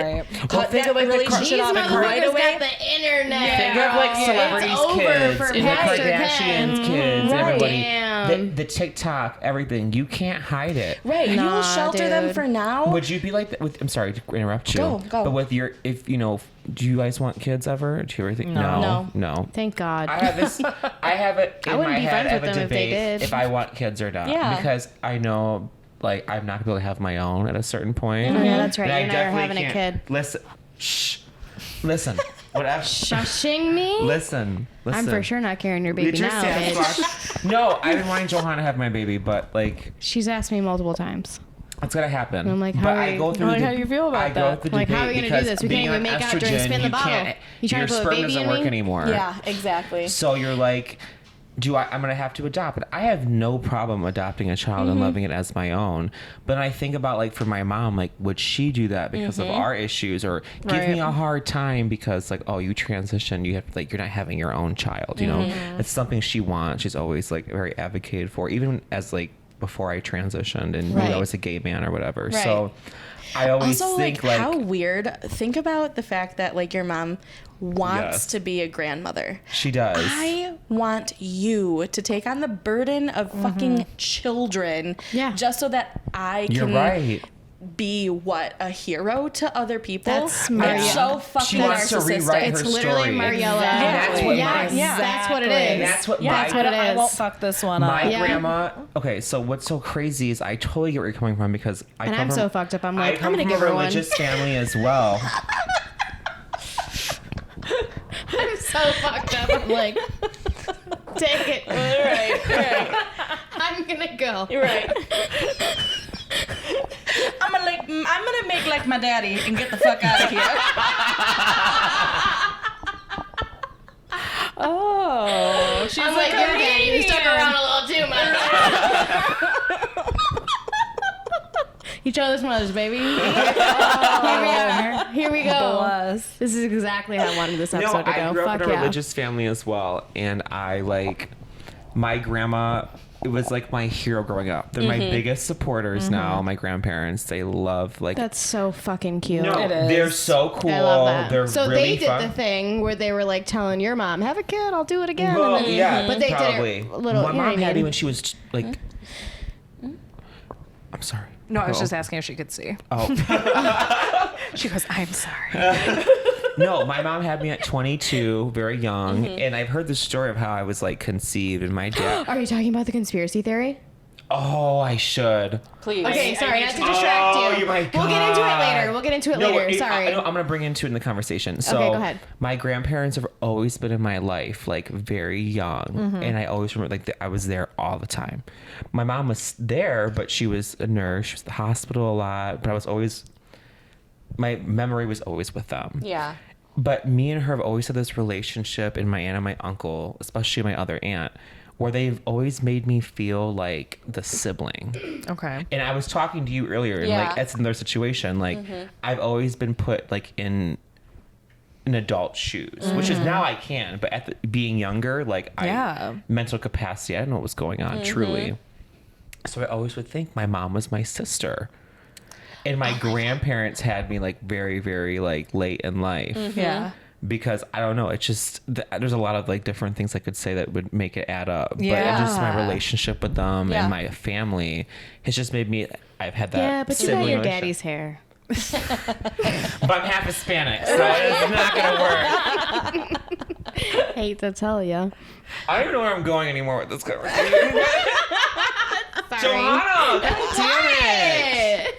Well, think of like relationship These off right motherfuckers away. got the internet. Think of like celebrities' It's over kids for and the Pastor Kardashians' Ken. kids, Right. everybody. Damn. The TikTok, everything. You can't hide it. Right, Nah, you'll shelter them dude. for now. Would you be like that with? I'm sorry to interrupt you. Go. But with your, if you know, do you guys want kids ever? Do you ever think? No. Thank God. I have this. I have it in I wouldn't my be head. I friends have with a them if they debate did. if I want kids or not. Yeah. Because I know, like, I'm not gonna be able to have my own at a certain point. Oh, yeah, that's right. And You and I are definitely having a can't- kid. Listen. Shh. Listen. Whatever. Shushing me? Listen. I'm for sure not carrying your baby Get your now, Santa bitch. Claus. No, I've been wanting Johanna to have my baby, but like She's asked me multiple times. it's gonna happen. I'm like, but how are I you- go through. Like, the, how do you feel about I go that? through the Like, how are we debate gonna do because this? We can't being even on make out during estrogen, spin the you bottle. can't- You trying your to put a sperm baby doesn't in work me? anymore. Yeah, exactly. So you're like, I'm gonna have to adopt it. I have no problem adopting a child and loving it as my own. But I think about like for my mom, like would she do that because of our issues or give me a hard time because like, oh, you transitioned, you have like you're not having your own child, you know? It's something she wants. She's always like very advocated for, even as like before I transitioned and Right. I was a gay man or whatever. Right. So I always Also, think like, how weird. Think about the fact that like your mom wants Yes. to be a grandmother. she does. I want you to take on the burden of fucking children, Yeah. just so that I You're can right. be a hero to other people. That's I'm Mariella. so fucking She wants to narcissistic. rewrite It's her literally story. Mariella. That's what yeah, mine- yeah, that's what it Exactly. is. That's what That's what it I is. won't fuck this one up. My Yeah. grandma. Okay, so what's so crazy is I totally get where you're coming from because I And come I'm from, so fucked up. I'm like, I come I'm gonna from give a her one. religious family as well. I'm so fucked up. I'm like, take it. Right. I'm gonna go. You're right. I'm gonna make like my daddy and get the fuck out of here. Oh, she's I'm like, your daddy. You stuck around a little too much. You chose this one as baby. Here we are. Here we go. Bless. This is exactly how I wanted this No, episode to go. I grew up Fuck in a yeah. religious family as well, and I like my grandma. It was like my hero growing up. They're my biggest supporters now. My grandparents, they love like. That's so fucking cute. no, It is. they're so cool. I love that. They're So really they did fun. the thing where they were like telling your mom, "Have a kid, I'll do it again." Well, and then, yeah, but they probably. did it a little. My you know what mom I had me mean? when she was like. I'm sorry. No, I was Oh. just asking if she could see. Oh. She goes, I'm sorry. No, my mom had me at 22, very young, and I've heard the story of how I was like conceived, and my dad. Are you talking about the conspiracy theory? Oh, I should. Please. Okay, sorry, not to distract Oh, you. my We'll get into it God. later. We'll get into it No, later. Sorry. I'm gonna bring into it in the conversation. So, Okay, go ahead. My grandparents have always been in my life, like very young, and I always remember like I was there all the time. My mom was there, but she was a nurse. She was at the hospital a lot, but I was always. My memory was always with them. Yeah. But me and her have always had this relationship, and my aunt and my uncle, especially my other aunt, where they've always made me feel like the sibling. Okay. And I was talking to you earlier, and Yeah. like it's in their situation. Like I've always been put like in an adult shoes, which is now I can, but at the, being younger, like Yeah. mental capacity, I didn't know what was going on truly. So I always would think my mom was my sister. And my grandparents had me like very, very like late in life. Yeah. Because I don't know, it's just there's a lot of like different things I could say that would make it add up. But just my Yeah. relationship with them Yeah. and my family has just made me. I've had that. Yeah, but you got sibling your relationship. daddy's hair. But I'm half Hispanic, so it's not gonna work. Hate to tell you. I don't even know where I'm going anymore with this conversation. Johanna, God damn it!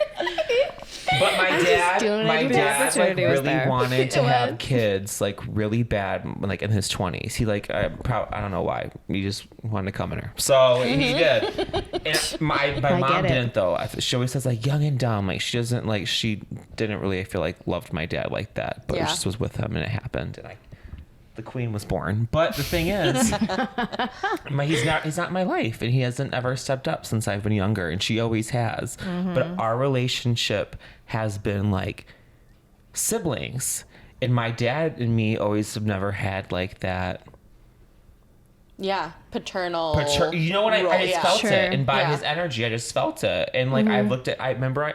But my doing it. my The dad like opportunity was really there. wanted to It have was. kids like really bad, like in his 20s. He like I don't know why. He just wanted to come in her, so he did. And my I mom get it. didn't though. She always says like young and dumb. Like she didn't really I feel like loved my dad like that, but Yeah. it just was with him and it happened, and the queen was born. But the thing is, he's not in my life, and he hasn't ever stepped up since I've been younger, and she always has. But our relationship has been like siblings, and my dad and me always have never had like that paternal. You know what? I just felt Sure. it, and by his energy, I just felt it. And like I looked at, I remember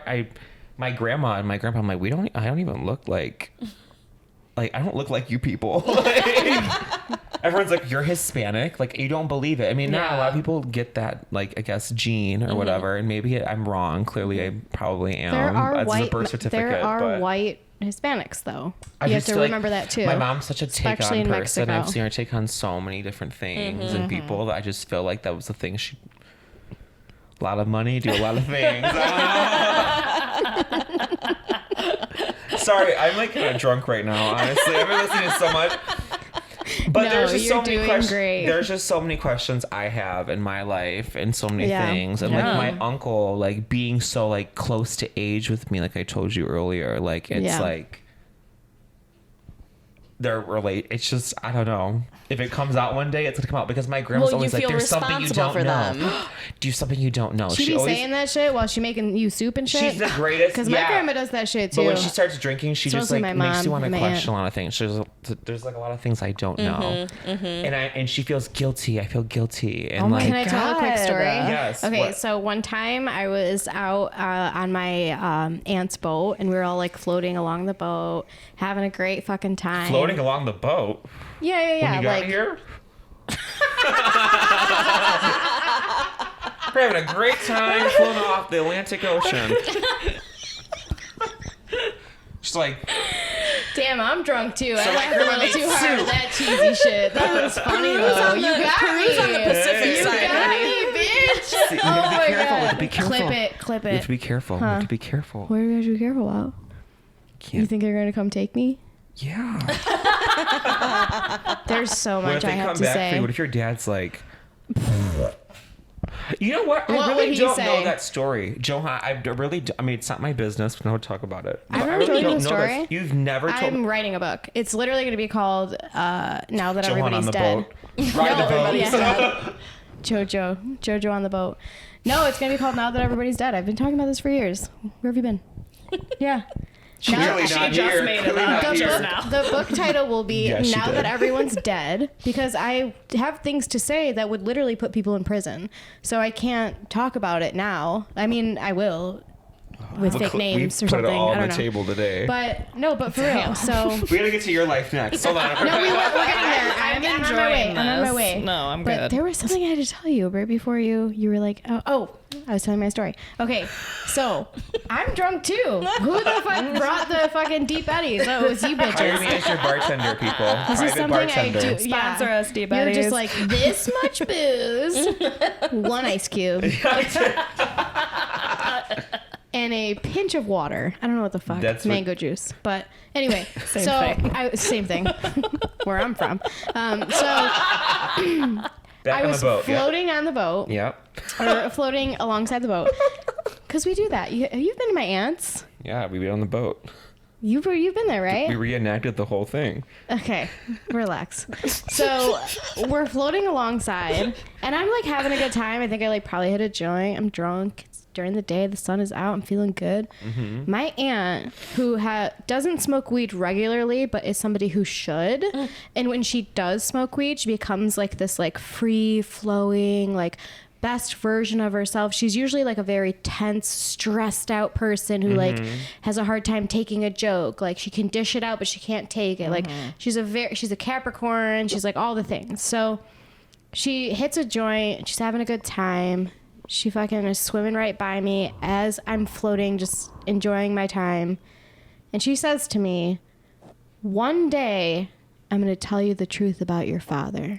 my grandma and my grandpa. I'm like, I don't even look like I don't look like you people. Everyone's like, you're Hispanic. Like, you don't believe it. I mean, not a lot of people get that, like, I guess, gene or whatever. And maybe I'm wrong. Clearly, I probably am. There are a birth certificate. There are but white Hispanics, though. I You have just to feel remember like that too. My mom's such a Especially take-on in person. Mexico. I've seen her take on so many different things and people. That I just feel like that was the thing. She, a lot of money, do a lot of things. Sorry, I'm like kind of drunk right now. Honestly, I've been listening to so much. But No, there's just you're so many doing questions. great. There's just so many questions I have in my life and so many things. And like my uncle, like being so like close to age with me, like I told you earlier, like it's like they're relate. It's just, I don't know. If it comes out one day, it's gonna come out because my grandma's always like, "There's something you don't know. Do something you don't know." She be always saying that shit while she making you soup and shit. She's the greatest. Because my grandma does that shit too. But when she starts drinking, she just like my makes you mom want to and my question aunt. a lot of things. There's like a lot of things I don't know, and she feels guilty. I feel guilty, and like, Can I tell a quick story? Yes. Okay, What? so one time I was out on my aunt's boat, and we were all like floating along the boat, having a great fucking time. Floating along the boat. Yeah. When you got Like here. We're having a great time floating off the Atlantic Ocean. Just like, damn, I'm drunk too. So I my laughed a grandma little made too hard soup. at that cheesy shit. That was funny though. You got me. on the Pacific You side, got honey. me, bitch. see, you Oh have my to be careful. You have god. to be careful. Clip You have it. to be careful. You have to be careful. What are you gonna be careful about? Can't. You think they're gonna come take me? Yeah. There's so What if much I they have come to back say. for you? What if your dad's like, you know what? What I would really he don't say? know that story. Johan, I mean, it's not my business. We don't talk about it. I But never told you don't the know story. this. You've never told I'm writing a book. It's literally going to be called Now That Johan Everybody's on the Dead. boat. Ride the boat. Yeah. Jojo on the boat. No, it's going to be called Now That Everybody's Dead. I've been talking about this for years. Where have you been? Yeah. Clearly not just here. made it Clearly up. not The here. book, the book title will be Yes, she Now did. That Everyone's Dead, because I have things to say that would literally put people in prison. So I can't talk about it now. I mean, I will with fake names or we put something. it all I on don't the know. table today. But for real. So We gotta get to your life next. Hold on. no, we're getting there. I'm on my way. enjoying I'm on my this. way. No, I'm but good. there was something I had to tell you right before you were like, oh, I was telling my story. Okay, so I'm drunk too. Who the fuck brought the fucking Deep Eddies? Oh, it was you Hire me bitches. as your bartender, people. This is Private something bartender. I do. Sponsor us, Deep You're Eddies. just like this much booze, one ice cube, and a pinch of water. I don't know what the fuck. That's what- mango juice. But anyway, Same same thing. Where I'm from. Back I on was the boat. floating on the boat, Yep. or floating alongside the boat, because we do that. You've been to my aunt's. Yeah, we were on the boat. You've been there, right? We reenacted the whole thing. Okay, relax. So we're floating alongside, and I'm like having a good time. I think I like probably hit a joint. I'm drunk. It's during the day. The sun is out. I'm feeling good. Mm-hmm. My aunt, who doesn't smoke weed regularly, but is somebody who should, and when she does smoke weed, she becomes like this like free flowing like best version of herself. She's usually like a very tense, stressed out person who like has a hard time taking a joke. Like she can dish it out, but she can't take it. Like she's a Capricorn. She's like all the things. So she hits a joint. She's having a good time. She fucking is swimming right by me as I'm floating, just enjoying my time. And she says to me, "One day I'm going to tell you the truth about your father."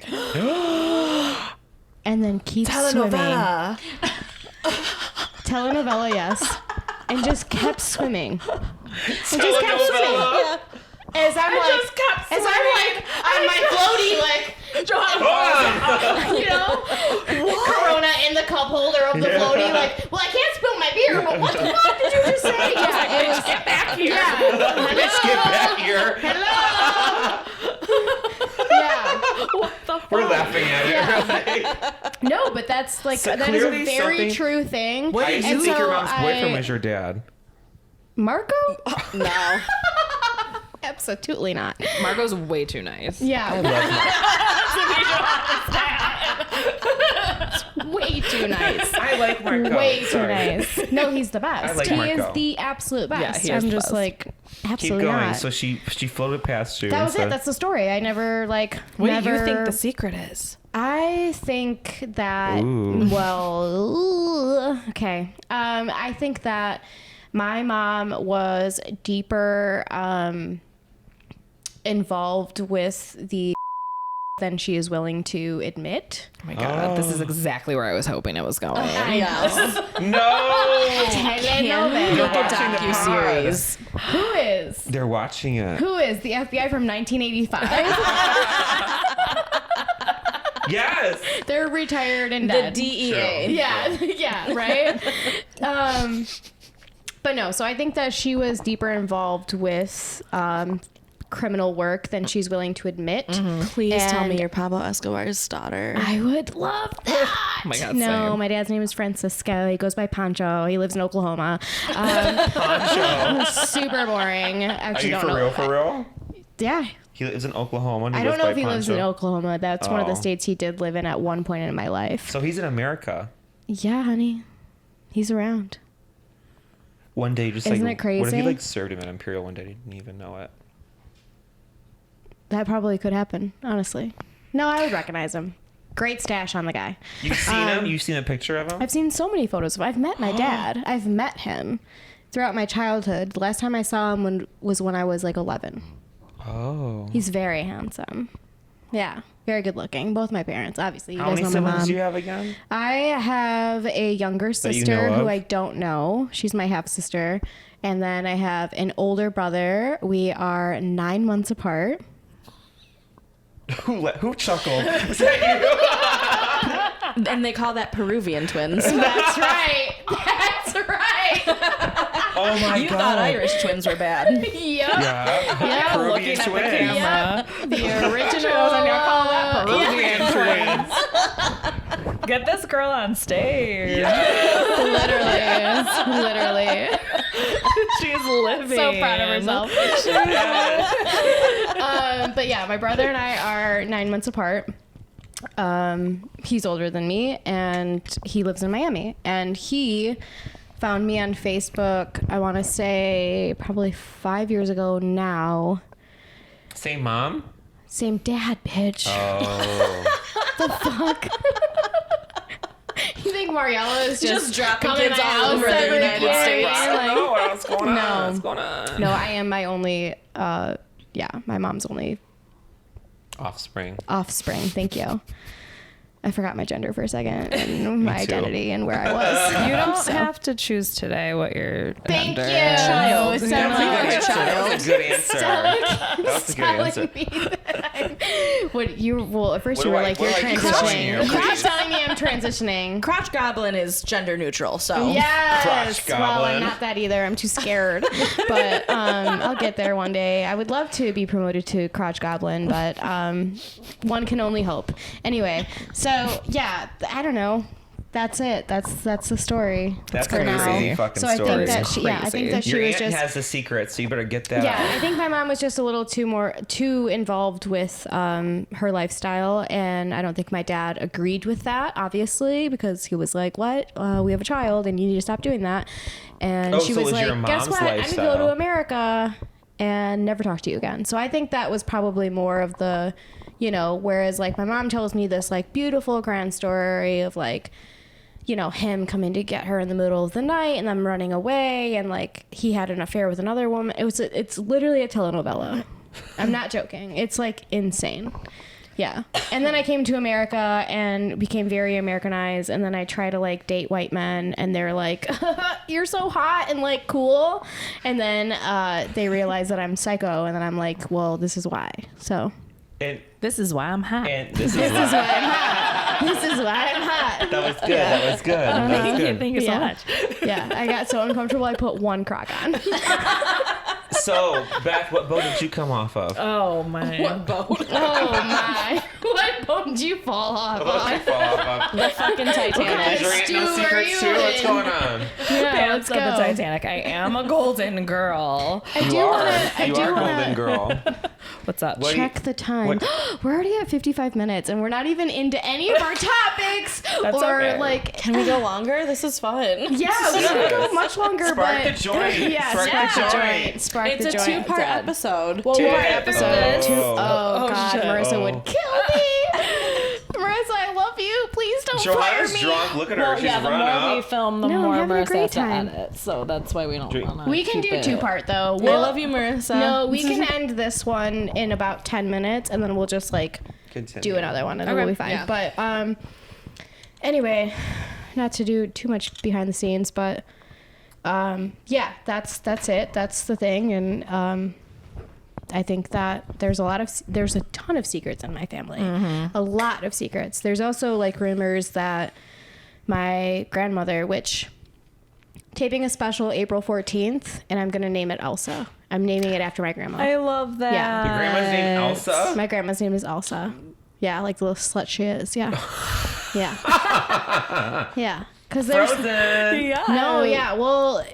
And then keep swimming. Telenovela, yes. And just kept swimming. And just kept swimming. Yeah. As I'm like on my floaty, like, you know, Corona in the cup holder of the floaty, like, well, I can't spill my beer, but what the fuck did you just say? Yeah, it was, get back here. Yeah. Let's get back here. Yeah. We're laughing at it. No, but that's like, So that is a clearly very something- true thing. I used to And think your so mom's boyfriend was your dad. Marco? No. Absolutely not. Marco's way too nice. Yeah. I love Way too nice. I like Marco. Way too Sorry. nice. No, he's the best. I like he Marco. is the absolute best. he is I'm the just best. like, Keep absolutely going. not. So she floated past you. That and was it. said- That's the story. I never like. What never, do you think the secret is? I think that. Ooh. Well, okay. I think that my mom was deeper involved with the than she is willing to admit. Oh my God, this is exactly where I was hoping it was going. Yes. No. I didn't know that. You're Make a watching the docu-series. Who is? They're watching it. Who is the FBI from 1985? Yes. They're retired and The dead. DEA. Yeah, right. But no, so I think that she was deeper involved with criminal work than she's willing to admit. Please tell me And- you're Pablo Escobar's daughter. I would love that. Oh my God, no, same. my dad's name is Francisco. He goes by Pancho. He lives in Oklahoma. Poncho. Super boring. Are Actually, you don't for know. real? For real? Yeah. He lives in Oklahoma. And he I goes don't know by if he lives in Poncho. Oklahoma. That's one of the Oh. states he did live in at one point in my life. So he's in America. Yeah, honey. He's around. One day, just Isn't like, it crazy? what if he like served him at Imperial one day? He didn't even know it. That probably could happen, honestly. No, I would recognize him. Great stash on the guy. You've seen him? You've seen a picture of him? I've seen so many photos of him. I've met my dad. I've met him throughout my childhood. The last time I saw him was when I was like 11. Oh. He's very handsome. Yeah, very good looking. Both my parents, obviously. You How guys many know my siblings mom. do you have again? I have a younger you sister know who of? I don't know. She's my half sister. And then I have an older brother. We are 9 months apart. Who chuckled? Was that you? And they call that Peruvian twins. That's right. That's right. Oh my You god. thought Irish twins were bad. Yep. Yeah. Yeah, Peruvian looking at the twins. camera. The original. I'm gonna call that Peruvian twins. Get this girl on stage. Literally. She's living. So proud of herself. But yeah, my brother and I are 9 months apart. He's older than me, and he lives in Miami. And he found me on Facebook, I want to say probably 5 years ago now. Same mom? Same dad, bitch. Oh. The fuck? You think Mariella is Just dropping coming kids to my all house over the every United year? States. I don't know what's going on. No. What's going on? No, I am my only, my mom's only Offspring. offspring. Thank you. I forgot my gender for a second and my too. identity and where I was. You don't So- have to choose today what your Thank gender you. is. Child. So That was a good much. answer. That was a good answer. That was a good Telling answer. me that what you well at first What you do were I- like what you're do I keep transitioning. telling you? You keep Please. telling me I'm transitioning. Crotch goblin is gender neutral, so Yes. Crotch Well, I'm goblin. not that either. I'm too scared. But I'll get there one day. I would love to be promoted to crotch goblin, but one can only hope. Anyway, so yeah, I don't know. That's it. That's the story. That's for a now. crazy fucking So I story. think that I think that she Your was aunt just has the secret, so you better get that yeah, out. I think my mom was just a little too involved with her lifestyle, and I don't think my dad agreed with that, obviously, because he was like, "What? We have a child, and you need to stop doing that." And Oh, she so was it was your like, "Guess mom's what? I'm gonna go lifestyle. to America and never talk to you again." So I think that was probably more of the, whereas like my mom tells me this like beautiful grand story of like, him coming to get her in the middle of the night and them running away, and like he had an affair with another woman. It's literally a telenovela. I'm not joking. It's like insane. Yeah. And then I came to America and became very Americanized, and then I try to like date white men, and they're like, "You're so hot and like cool," and then they realize that I'm psycho, and then I'm like, "Well, this is why." So And This is why I'm hot. this is this is why I'm hot. This is why I'm hot. that was good. That was good. That was Thank you. good. Thank you so Yeah. much. Yeah, I got so uncomfortable. I put one crock on. So, Beth, what boat did you come off of? Oh my. what boat? Oh my! What boat did you fall off What boat did you on? fall off of? The fucking Is Titanic. your aunt no stew are secrets you too? What's in? going on? Yeah, Pants let's of go. the Titanic. I am a golden girl. I do You are. want to. I You do are want golden to. girl. What's up? Check the time. We're already at 55 minutes and we're not even into any of our topics. Can we go longer? This is fun. Yeah, we can go much longer. Spark the joint. Yeah, spark the joint. Spark It's the a joint. 2-part episode. Well, Two-part episode. Oh God, shit. Marissa would kill me. Marissa, I love you. Please don't fire Joanna's me. drunk. Look at her. She's Yeah, the running more we up. film, the No, I'm more having a Marissa great has to time. edit. So that's why we don't want to. We can do 2-part though. I love you, Marissa. No, we can end this one in about 10 minutes and then we'll just like Continue. do another one and we'll be fine. Yeah. But anyway, not to do too much behind the scenes, but yeah, that's it. That's the thing. And I think that there's a ton of secrets in my family. A lot of secrets. There's also like rumors that my grandmother, which taping a special April 14th, and I'm going to name it Elsa. I'm naming it after my grandma. I love that. Yeah. Your grandma's name Elsa? My grandma's name is Elsa. Yeah, like the little slut she is. Yeah. Yeah. Yeah. Because there's Frozen. no, yeah. Well,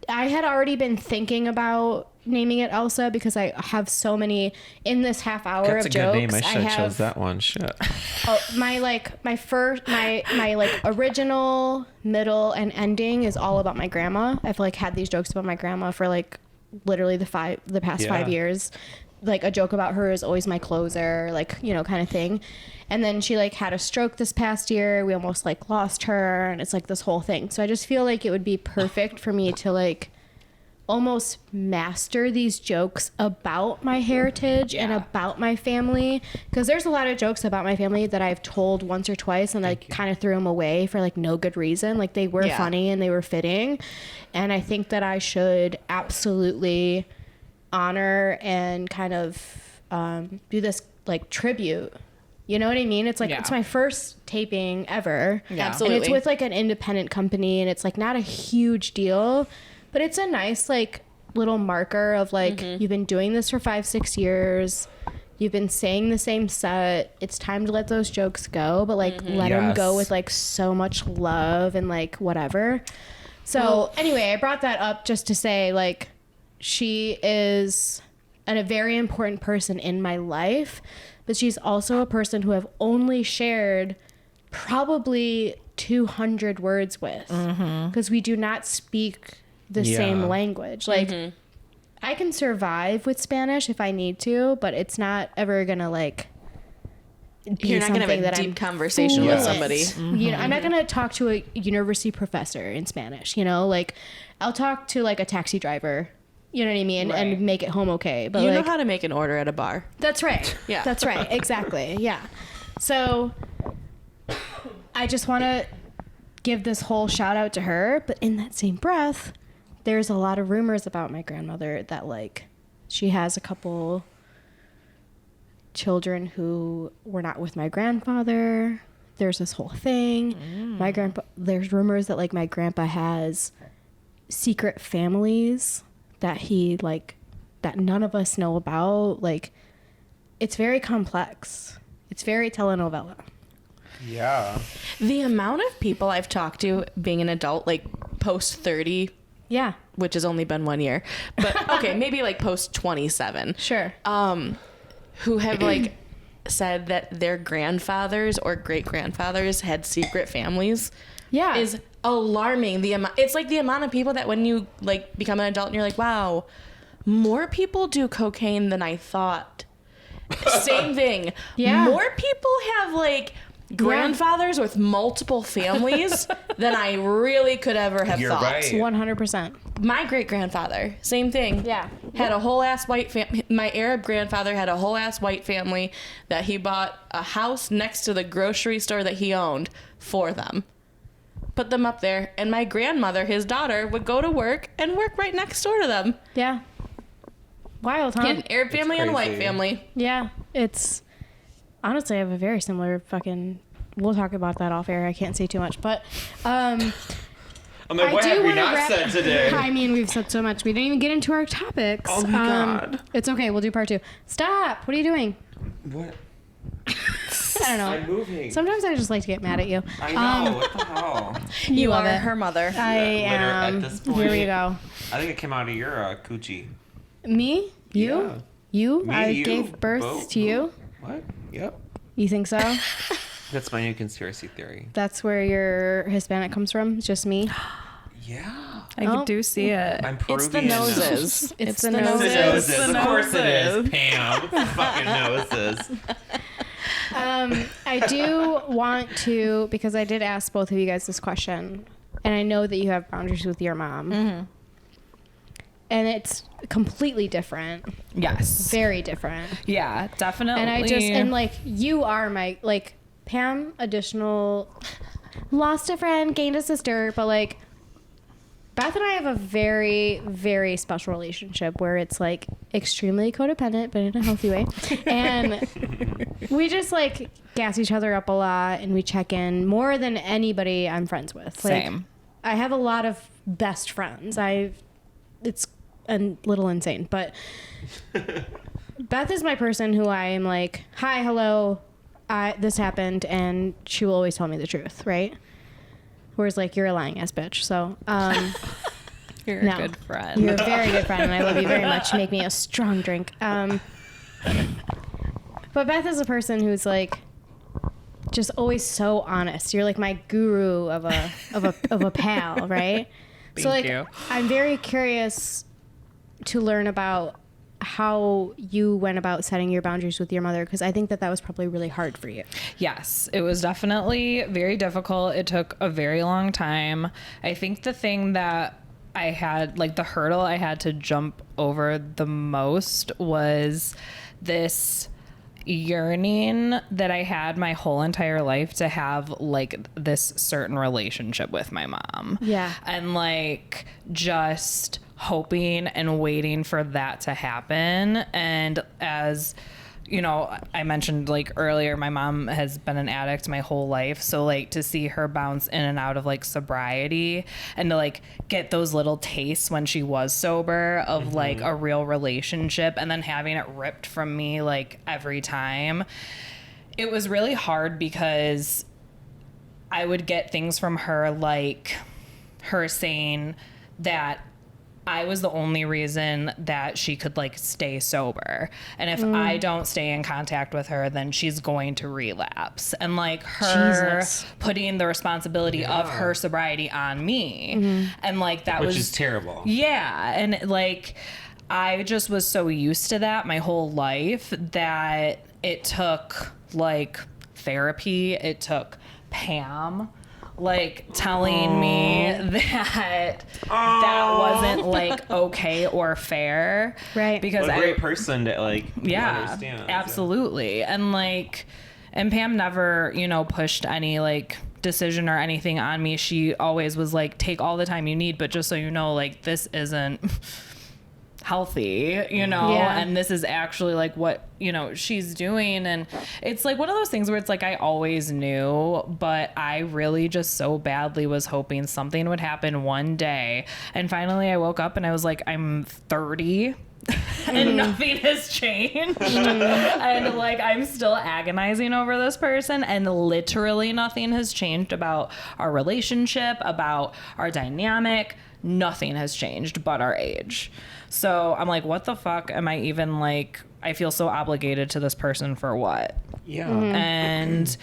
I had already been thinking about naming it Elsa because I have so many in this half hour That's of a good jokes. name. I should have chose that one. Shit. My original, middle, and ending is all about my grandma. I've like had these jokes about my grandma for like literally the past 5 years. Like a joke about her is always my closer, like, you know, kind of thing. And then she like had a stroke this past year. We almost like lost her, and it's like this whole thing. So I just feel like it would be perfect for me to like almost master these jokes about my heritage and about my family, because there's a lot of jokes about my family that I've told once or twice and I kind of threw them away for like no good reason. Like they were funny and they were fitting, and I think that I should absolutely honor and kind of do this like tribute. You know what I mean? It's like it's my first taping ever. Absolutely. And it's with like an independent company, and it's like not a huge deal, but it's a nice like little marker of like you've been doing this for 5-6 years. You've been saying the same set. It's time to let those jokes go, but like let them go with like so much love and like whatever. So anyway, I brought that up just to say like she is a very important person in my life, but she's also a person who I've only shared probably 200 words with, because we do not speak the same language. Like I can survive with Spanish if I need to, but it's not ever gonna like be You're not gonna have a deep conversation with somebody. You know, I'm not gonna talk to a university professor in Spanish. You know, like I'll talk to like a taxi driver. You know what I mean? Right. And make it home okay. But You like, know how to make an order at a bar. that's right. Yeah. That's right. Exactly. Yeah. So I just want to give this whole shout out to her. But in that same breath, there's a lot of rumors about my grandmother that like she has a couple children who were not with my grandfather. There's this whole thing. There's rumors that like my grandpa has secret families that he like that none of us know about. Like it's very complex. It's very telenovela. Yeah. The amount of people I've talked to being an adult, like post 30, Yeah, which has only been 1 year, but okay, maybe like post 27, sure. who have like said that their grandfathers or great grandfathers had secret families. Yeah. Is alarming. The amount, it's like the amount of people that when you like become an adult and you're like, wow, more people do cocaine than I thought. Same thing. Yeah. More people have like grandfathers with multiple families than I really could ever have You're thought. right. 100%. My great grandfather, same thing. Yeah. Had a whole ass white family. My Arab grandfather had a whole ass white family that he bought a house next to the grocery store that he owned for them. Put them up there, and my grandmother, his daughter, would go to work and work right next door to them. Yeah. Wild, huh? He had an Arab family and a white crazy. family. Yeah. It's honestly I have a very similar fucking. We'll talk about that off air. I can't say too much, but I'm like, what have we not said today? I mean, we've said so much. We didn't even get into our topics. Oh my God. It's okay. We'll do part 2. Stop. What are you doing? What? I don't know. I'm moving. Sometimes I just like to get mad at you. I know. What the hell? You love are it. her mother. I At am. this point. Here we go. I think it came out of your coochie. Me? You? Yeah. I gave birth to you? What? Yep. You think so? That's my new conspiracy theory. That's where your Hispanic comes from? It's just me? Yeah. I do see it. I'm Peruvian. It's the noses. It's the Noses. noses. Of course it is, Pam. Fucking noses. I do want to, because I did ask both of you guys this question, and I know that you have boundaries with your mom. Mm-hmm. And it's completely different. Yes. Very different. Yeah, definitely. And like, you are my, like, Pam, additional, lost a friend, gained a sister, but like, Beth and I have a very, very special relationship where it's like extremely codependent, but in a healthy way. And we just like gas each other up a lot, and we check in more than anybody I'm friends with. Like, Same. I have a lot of best friends. It's a little insane, but Beth is my person who I am like, hi, hello, this happened, and she will always tell me the truth, right? Whereas, like, you're a lying ass bitch. So, you're a good friend. You're a very good friend, and I love you very much. You make me a strong drink. But Beth is a person who's like just always so honest. You're like my guru of a pal, right? Thank you. I'm very curious to learn about how you went about setting your boundaries with your mother, because I think that was probably really hard for you. Yes, it was definitely very difficult. It took a very long time. I think the thing that I had, like the hurdle I had to jump over the most was this yearning that I had my whole entire life to have like this certain relationship with my mom. Yeah. And like just hoping and waiting for that to happen. And as you know, I mentioned like earlier, my mom has been an addict my whole life. So like to see her bounce in and out of like sobriety and to like get those little tastes when she was sober of like a real relationship, and then having it ripped from me like every time, it was really hard because I would get things from her, like her saying that I was the only reason that she could like stay sober. And if I don't stay in contact with her, then she's going to relapse. And like her putting the responsibility of her sobriety on me. And like that Which is terrible. Yeah. And like, I just was so used to that my whole life that it took like therapy. It took Pam like telling me that that wasn't like okay or fair, right? Because what a great person to like understand. Absolutely. And like, and Pam never, you know, pushed any like decision or anything on me. She always was like, take all the time you need, but just so you know, like this isn't healthy, you know, and this is actually like what, you know, she's doing. And it's like one of those things where it's like I always knew, but I really just so badly was hoping something would happen one day. And finally I woke up and I was like, I'm 30 and nothing has changed. And like I'm still agonizing over this person, and literally nothing has changed about our relationship, about our dynamic. Nothing has changed but our age. So I'm like, what the fuck am I even like? I feel so obligated to this person for what? Yeah. And,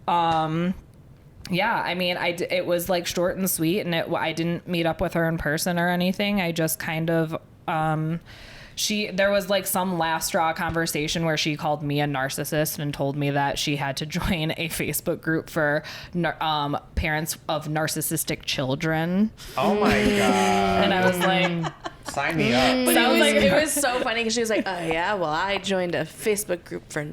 yeah, I mean, it was like short and sweet, and I didn't meet up with her in person or anything. I just kind of, there was like some last straw conversation where she called me a narcissist and told me that she had to join a Facebook group for parents of narcissistic children. Oh my God. And I was like, sign me up. But it was so funny because she was like, oh yeah, well I joined a Facebook group for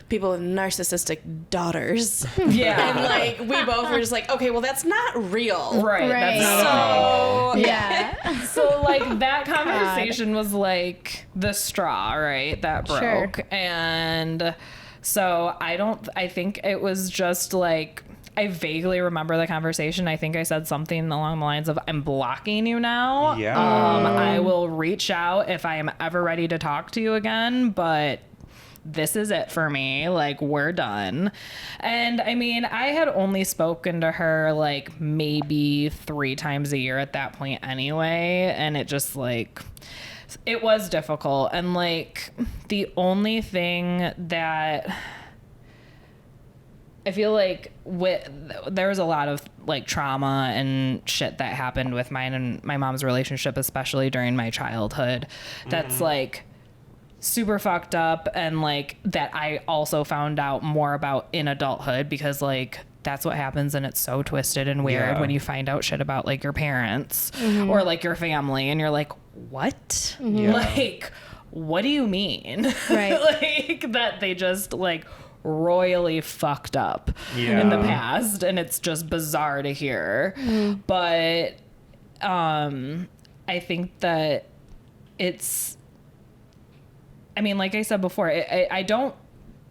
people with narcissistic daughters. Yeah. And like we both were just like, okay, well that's not real. Right. Right. That's not Yeah. So like that conversation was like the straw, right? That broke. Sure. And so I think it was just like, I vaguely remember the conversation. I think I said something along the lines of, I'm blocking you now. Yeah. I will reach out if I am ever ready to talk to you again, but this is it for me. Like, we're done. And I mean, I had only spoken to her like maybe 3 times a year at that point anyway. And it just like, it was difficult. And like the only thing that I feel like there was a lot of like trauma and shit that happened with mine and my mom's relationship, especially during my childhood. That's like super fucked up, and like that I also found out more about in adulthood, because like that's what happens, and it's so twisted and weird when you find out shit about like your parents or like your family, and you're like, what? Like, what do you mean? Right. Like that they just like royally fucked up in the past, and it's just bizarre to hear. But I think that it's, I mean, like I said before, I don't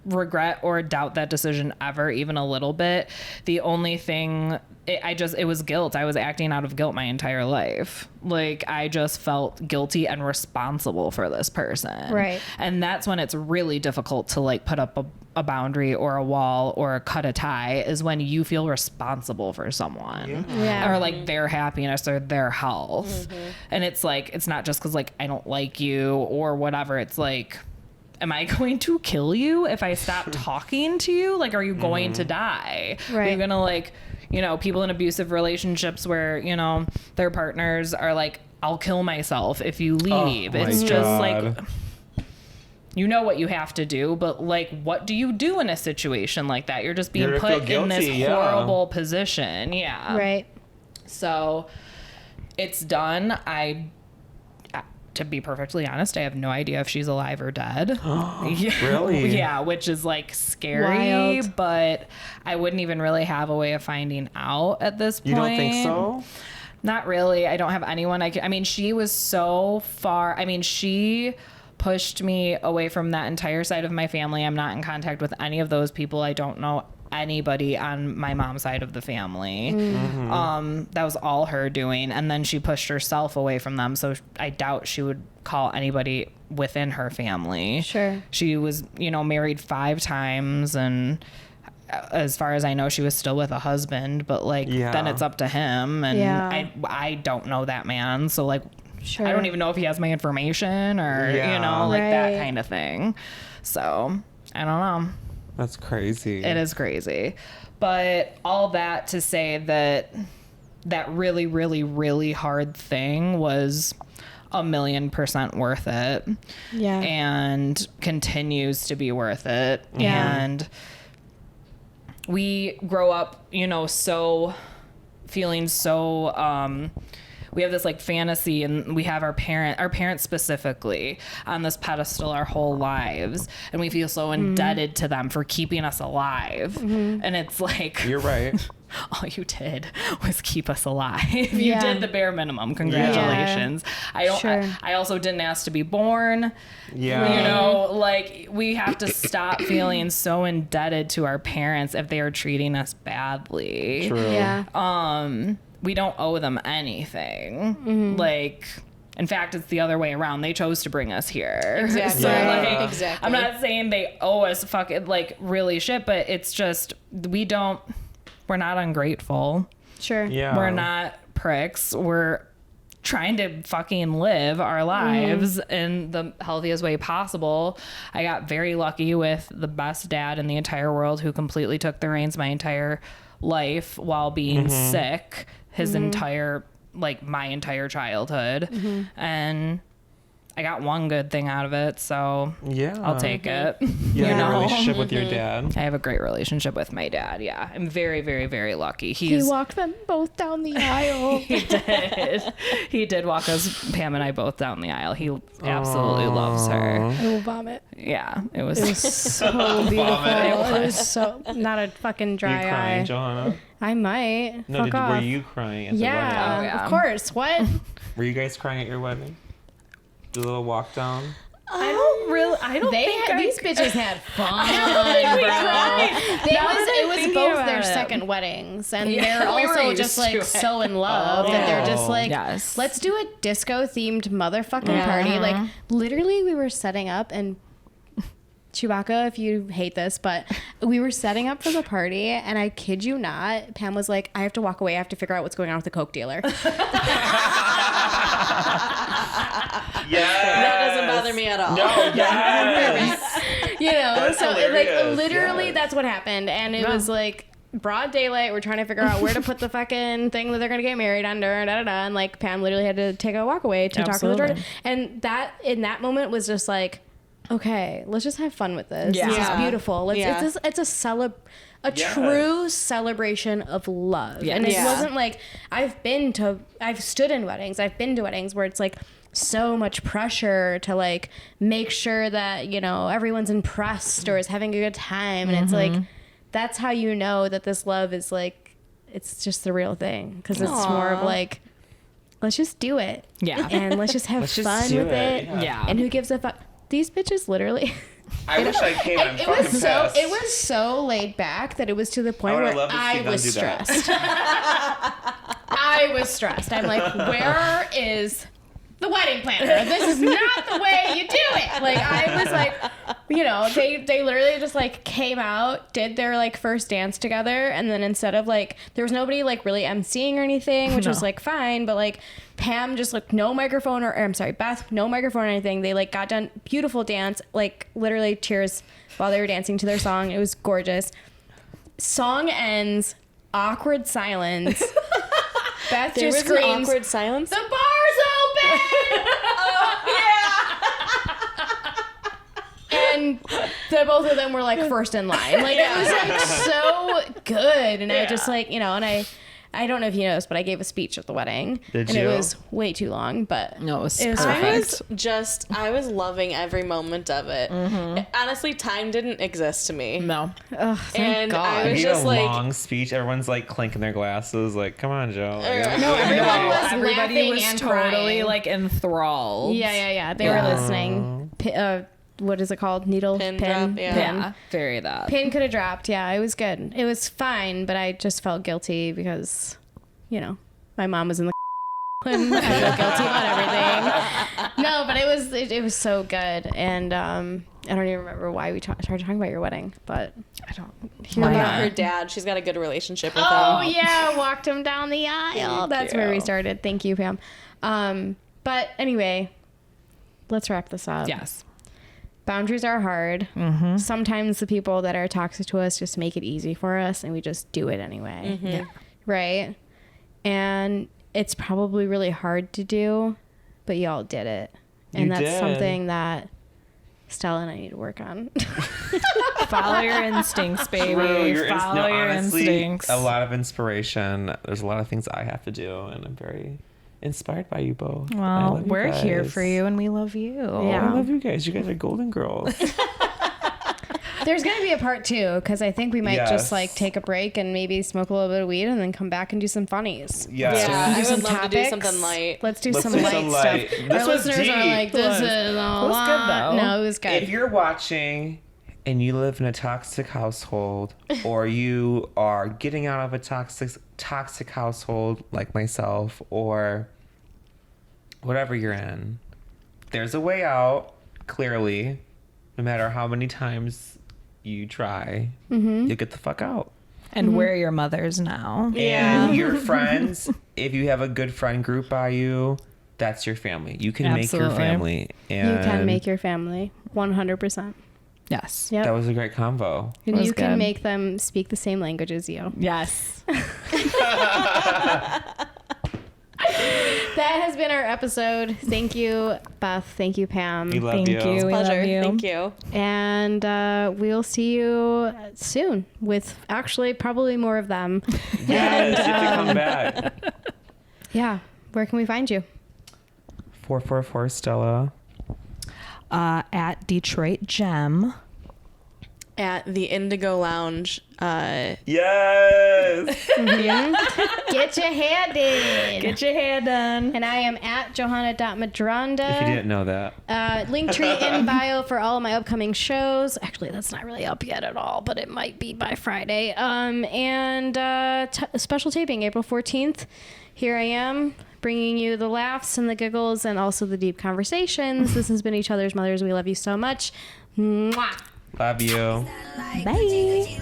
regret or doubt that decision ever, even a little bit. The only thing, it was guilt. I was acting out of guilt my entire life. Like I just felt guilty and responsible for this person. Right. And that's when it's really difficult to like put up a boundary or a wall or cut a tie, is when you feel responsible for someone or like their happiness or their health. And it's like, it's not just because like I don't like you or whatever. It's like, am I going to kill you if I stop talking to you? Like, are you going to die? Right. Are you gonna like, you know, people in abusive relationships where, you know, their partners are like, I'll kill myself if you leave. It's just like, you know what you have to do, but like, what do you do in a situation like that? You're just being put in this horrible position. Yeah. Right. So it's done. To be perfectly honest, I have no idea if she's alive or dead. Really? Yeah, which is like scary, Wild. but I wouldn't even really have a way of finding out at this point. You don't think so? Not really. I don't have anyone I mean, she was so far. I mean, she pushed me away from that entire side of my family. I'm not in contact with any of those people. I don't know anybody on my mom's side of the family. That was all her doing, and then she pushed herself away from them, so I doubt she would call anybody within her family. Sure. She was, you know, married 5 times, and as far as I know, she was still with a husband, but like then it's up to him, and I don't know that man, so like I don't even know if he has my information or you know, like that kind of thing. So I don't know. That's crazy. It is crazy. But all that to say that really, really, really hard thing was 1,000,000% worth it. Yeah. And continues to be worth it. Yeah. And we grow up, you know, so feeling so we have this like fantasy, and we have our parents specifically on this pedestal our whole lives, and we feel so indebted to them for keeping us alive. And it's like, you're right. All you did was keep us alive. You did the bare minimum. Congratulations. I also didn't ask to be born. Yeah. You know, like we have to stop feeling so indebted to our parents if they are treating us badly. True. Yeah. We don't owe them anything. Like, in fact, it's the other way around. They chose to bring us here. Exactly. So, Yeah. like, Exactly. I'm not saying they owe us fucking, like, really shit, but it's just, we're not ungrateful. Sure. Yeah. We're not pricks. We're trying to fucking live our lives in the healthiest way possible. I got very lucky with the best dad in the entire world who completely took the reins my entire life while being sick his entire, like my entire childhood. And I got one good thing out of it, so I'll take it. You have a relationship with your dad? I have a great relationship with my dad. Yeah, I'm very, very, very lucky. He walked them both down the aisle. He did. He did walk us, Pam and I, both down the aisle. He absolutely loves her. I will vomit. Yeah, it was So beautiful. It was so not a fucking dry You crying, eye. Johanna? I might. No, Fuck off. were you crying at the wedding? Oh, yeah. Of course. What? Were you guys crying at your wedding? The little walk down? I don't think These bitches had fun, cried. It was both their second weddings, and they're we were also used just to like it. so in love that they're just like, Yes. let's do a disco themed motherfucking party. Like literally, we were setting up, and Chewbacca, if you hate this, but we were setting up for the party, and I kid you not, Pam was like, I have to walk away. I have to figure out what's going on with the Coke dealer. That doesn't bother me at all. No, yes. You know, That's so hilarious. literally Yes. that's what happened. And it was like broad daylight. We're trying to figure out where to put the fucking thing that they're going to get married under, and like Pam literally had to take a walk away to talk to the daughter. And that, in that moment, was just like, okay, let's just have fun with this. Yeah. This is beautiful. Yeah. It's a true celebration of love. Yes. And it Yeah. wasn't like, I've stood in weddings, I've been to weddings where it's like so much pressure to like make sure that, you know, everyone's impressed or is having a good time. And it's like, that's how you know that this love is like, it's just the real thing. Because it's more of like, let's just do it. Yeah. And let's just have fun do with it. Yeah. And who gives a fuck? These bitches literally. I wish I came. I'm It fucking was so pissed. it was so laid back that it was to the point I would've where loved to see I them was do that. stressed. I was stressed. I'm like, where is the wedding planner? This is not the way you do it. Like I was like, you know, they literally just like came out, did their like first dance together, and then instead of like there was nobody like really emceeing or anything, which was like fine, but like Pam just like no microphone or I'm sorry, Beth, no microphone or anything. They like got done, beautiful dance, like literally tears while they were dancing to their song. It was gorgeous. Song ends, awkward silence. Beth There just was an screams, awkward silence. "The bar's open!" And the both of them were like first in line. Like it was like so good. And I just like, you know, and I don't know if you noticed, but I gave a speech at the wedding. Did and you? it was way too long, but No, it was perfect. I was loving every moment of it. Honestly, time didn't exist to me. No. Ugh, thank And God. I I was need just a like, long speech. Everyone's like clinking their glasses. Like, come on, Joe. Like, No, everyone was Everybody laughing was and totally crying. like enthralled. Yeah. They were listening. What is it called? Needle Pin drop, yeah. Yeah. Very that. Pin could have dropped. Yeah, it was good. It was fine, but I just felt guilty because, you know, my mom was in the and I felt guilty about everything. No, but it was so good, and I don't even remember why we started talking about your wedding, but I don't. about her dad. She's got a good relationship with oh him. yeah, walked him down the aisle. That's where we started. Thank you, Pam. But anyway, let's wrap this up. Yes. Boundaries are hard. Sometimes the people that are toxic to us just make it easy for us and we just do it anyway. Yeah. Right? And it's probably really hard to do, but y'all did it. And that's did. something that Stella and I need to work on. Follow your instincts, baby. Follow your honestly, instincts. a lot of inspiration. There's a lot of things I have to do, and I'm very inspired by you both. I Well, love you we're here guys. for you and we love you. Yeah. I love you guys. You guys are golden girls. There's going to be a part 2 because I think we might Yes. just like take a break and maybe smoke a little bit of weed and then come back and do some funnies. Yes. Yeah, I Do some would love to do topics. something light. Let's do Let's some do light some stuff. light. This Our was listeners are deep. like, this is a lot. was good, though. No, it was good. If you're watching and you live in a toxic household, or you are getting out of a toxic household like myself, or whatever you're in, there's a way out. Clearly, no matter how many times you try, you'll get the fuck out. And we're your mothers now. Yeah. And your friends, if you have a good friend group by you, that's your family. You can make your Absolutely. family. And You can make your family 100%. Yes. Yep. that was a great convo. And was you can good. make them speak the same language as you. Yes. That has been our episode. Thank you, Beth. Thank you, Pam. We love Thank you. We Pleasure. love you. Thank you. And we'll see you soon with actually probably more of them. Yes, you can come back. Yeah. Where can we find you? 444 Stella. At Detroit Gem. At the Indigo Lounge. Yes. Get your hair did. Get your hair done. And I am at johanna.madronda. If you didn't know that. Linktree in bio for all of my upcoming shows. Actually, that's not really up yet at all, but it might be by Friday. And special taping April 14th. Here I am, bringing you the laughs and the giggles and also the deep conversations. This has been Each Other's Mothers. We love you so much. Mwah. Love you. Bye. Bye.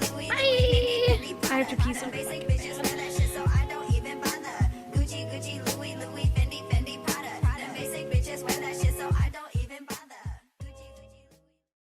I have to pee so bad.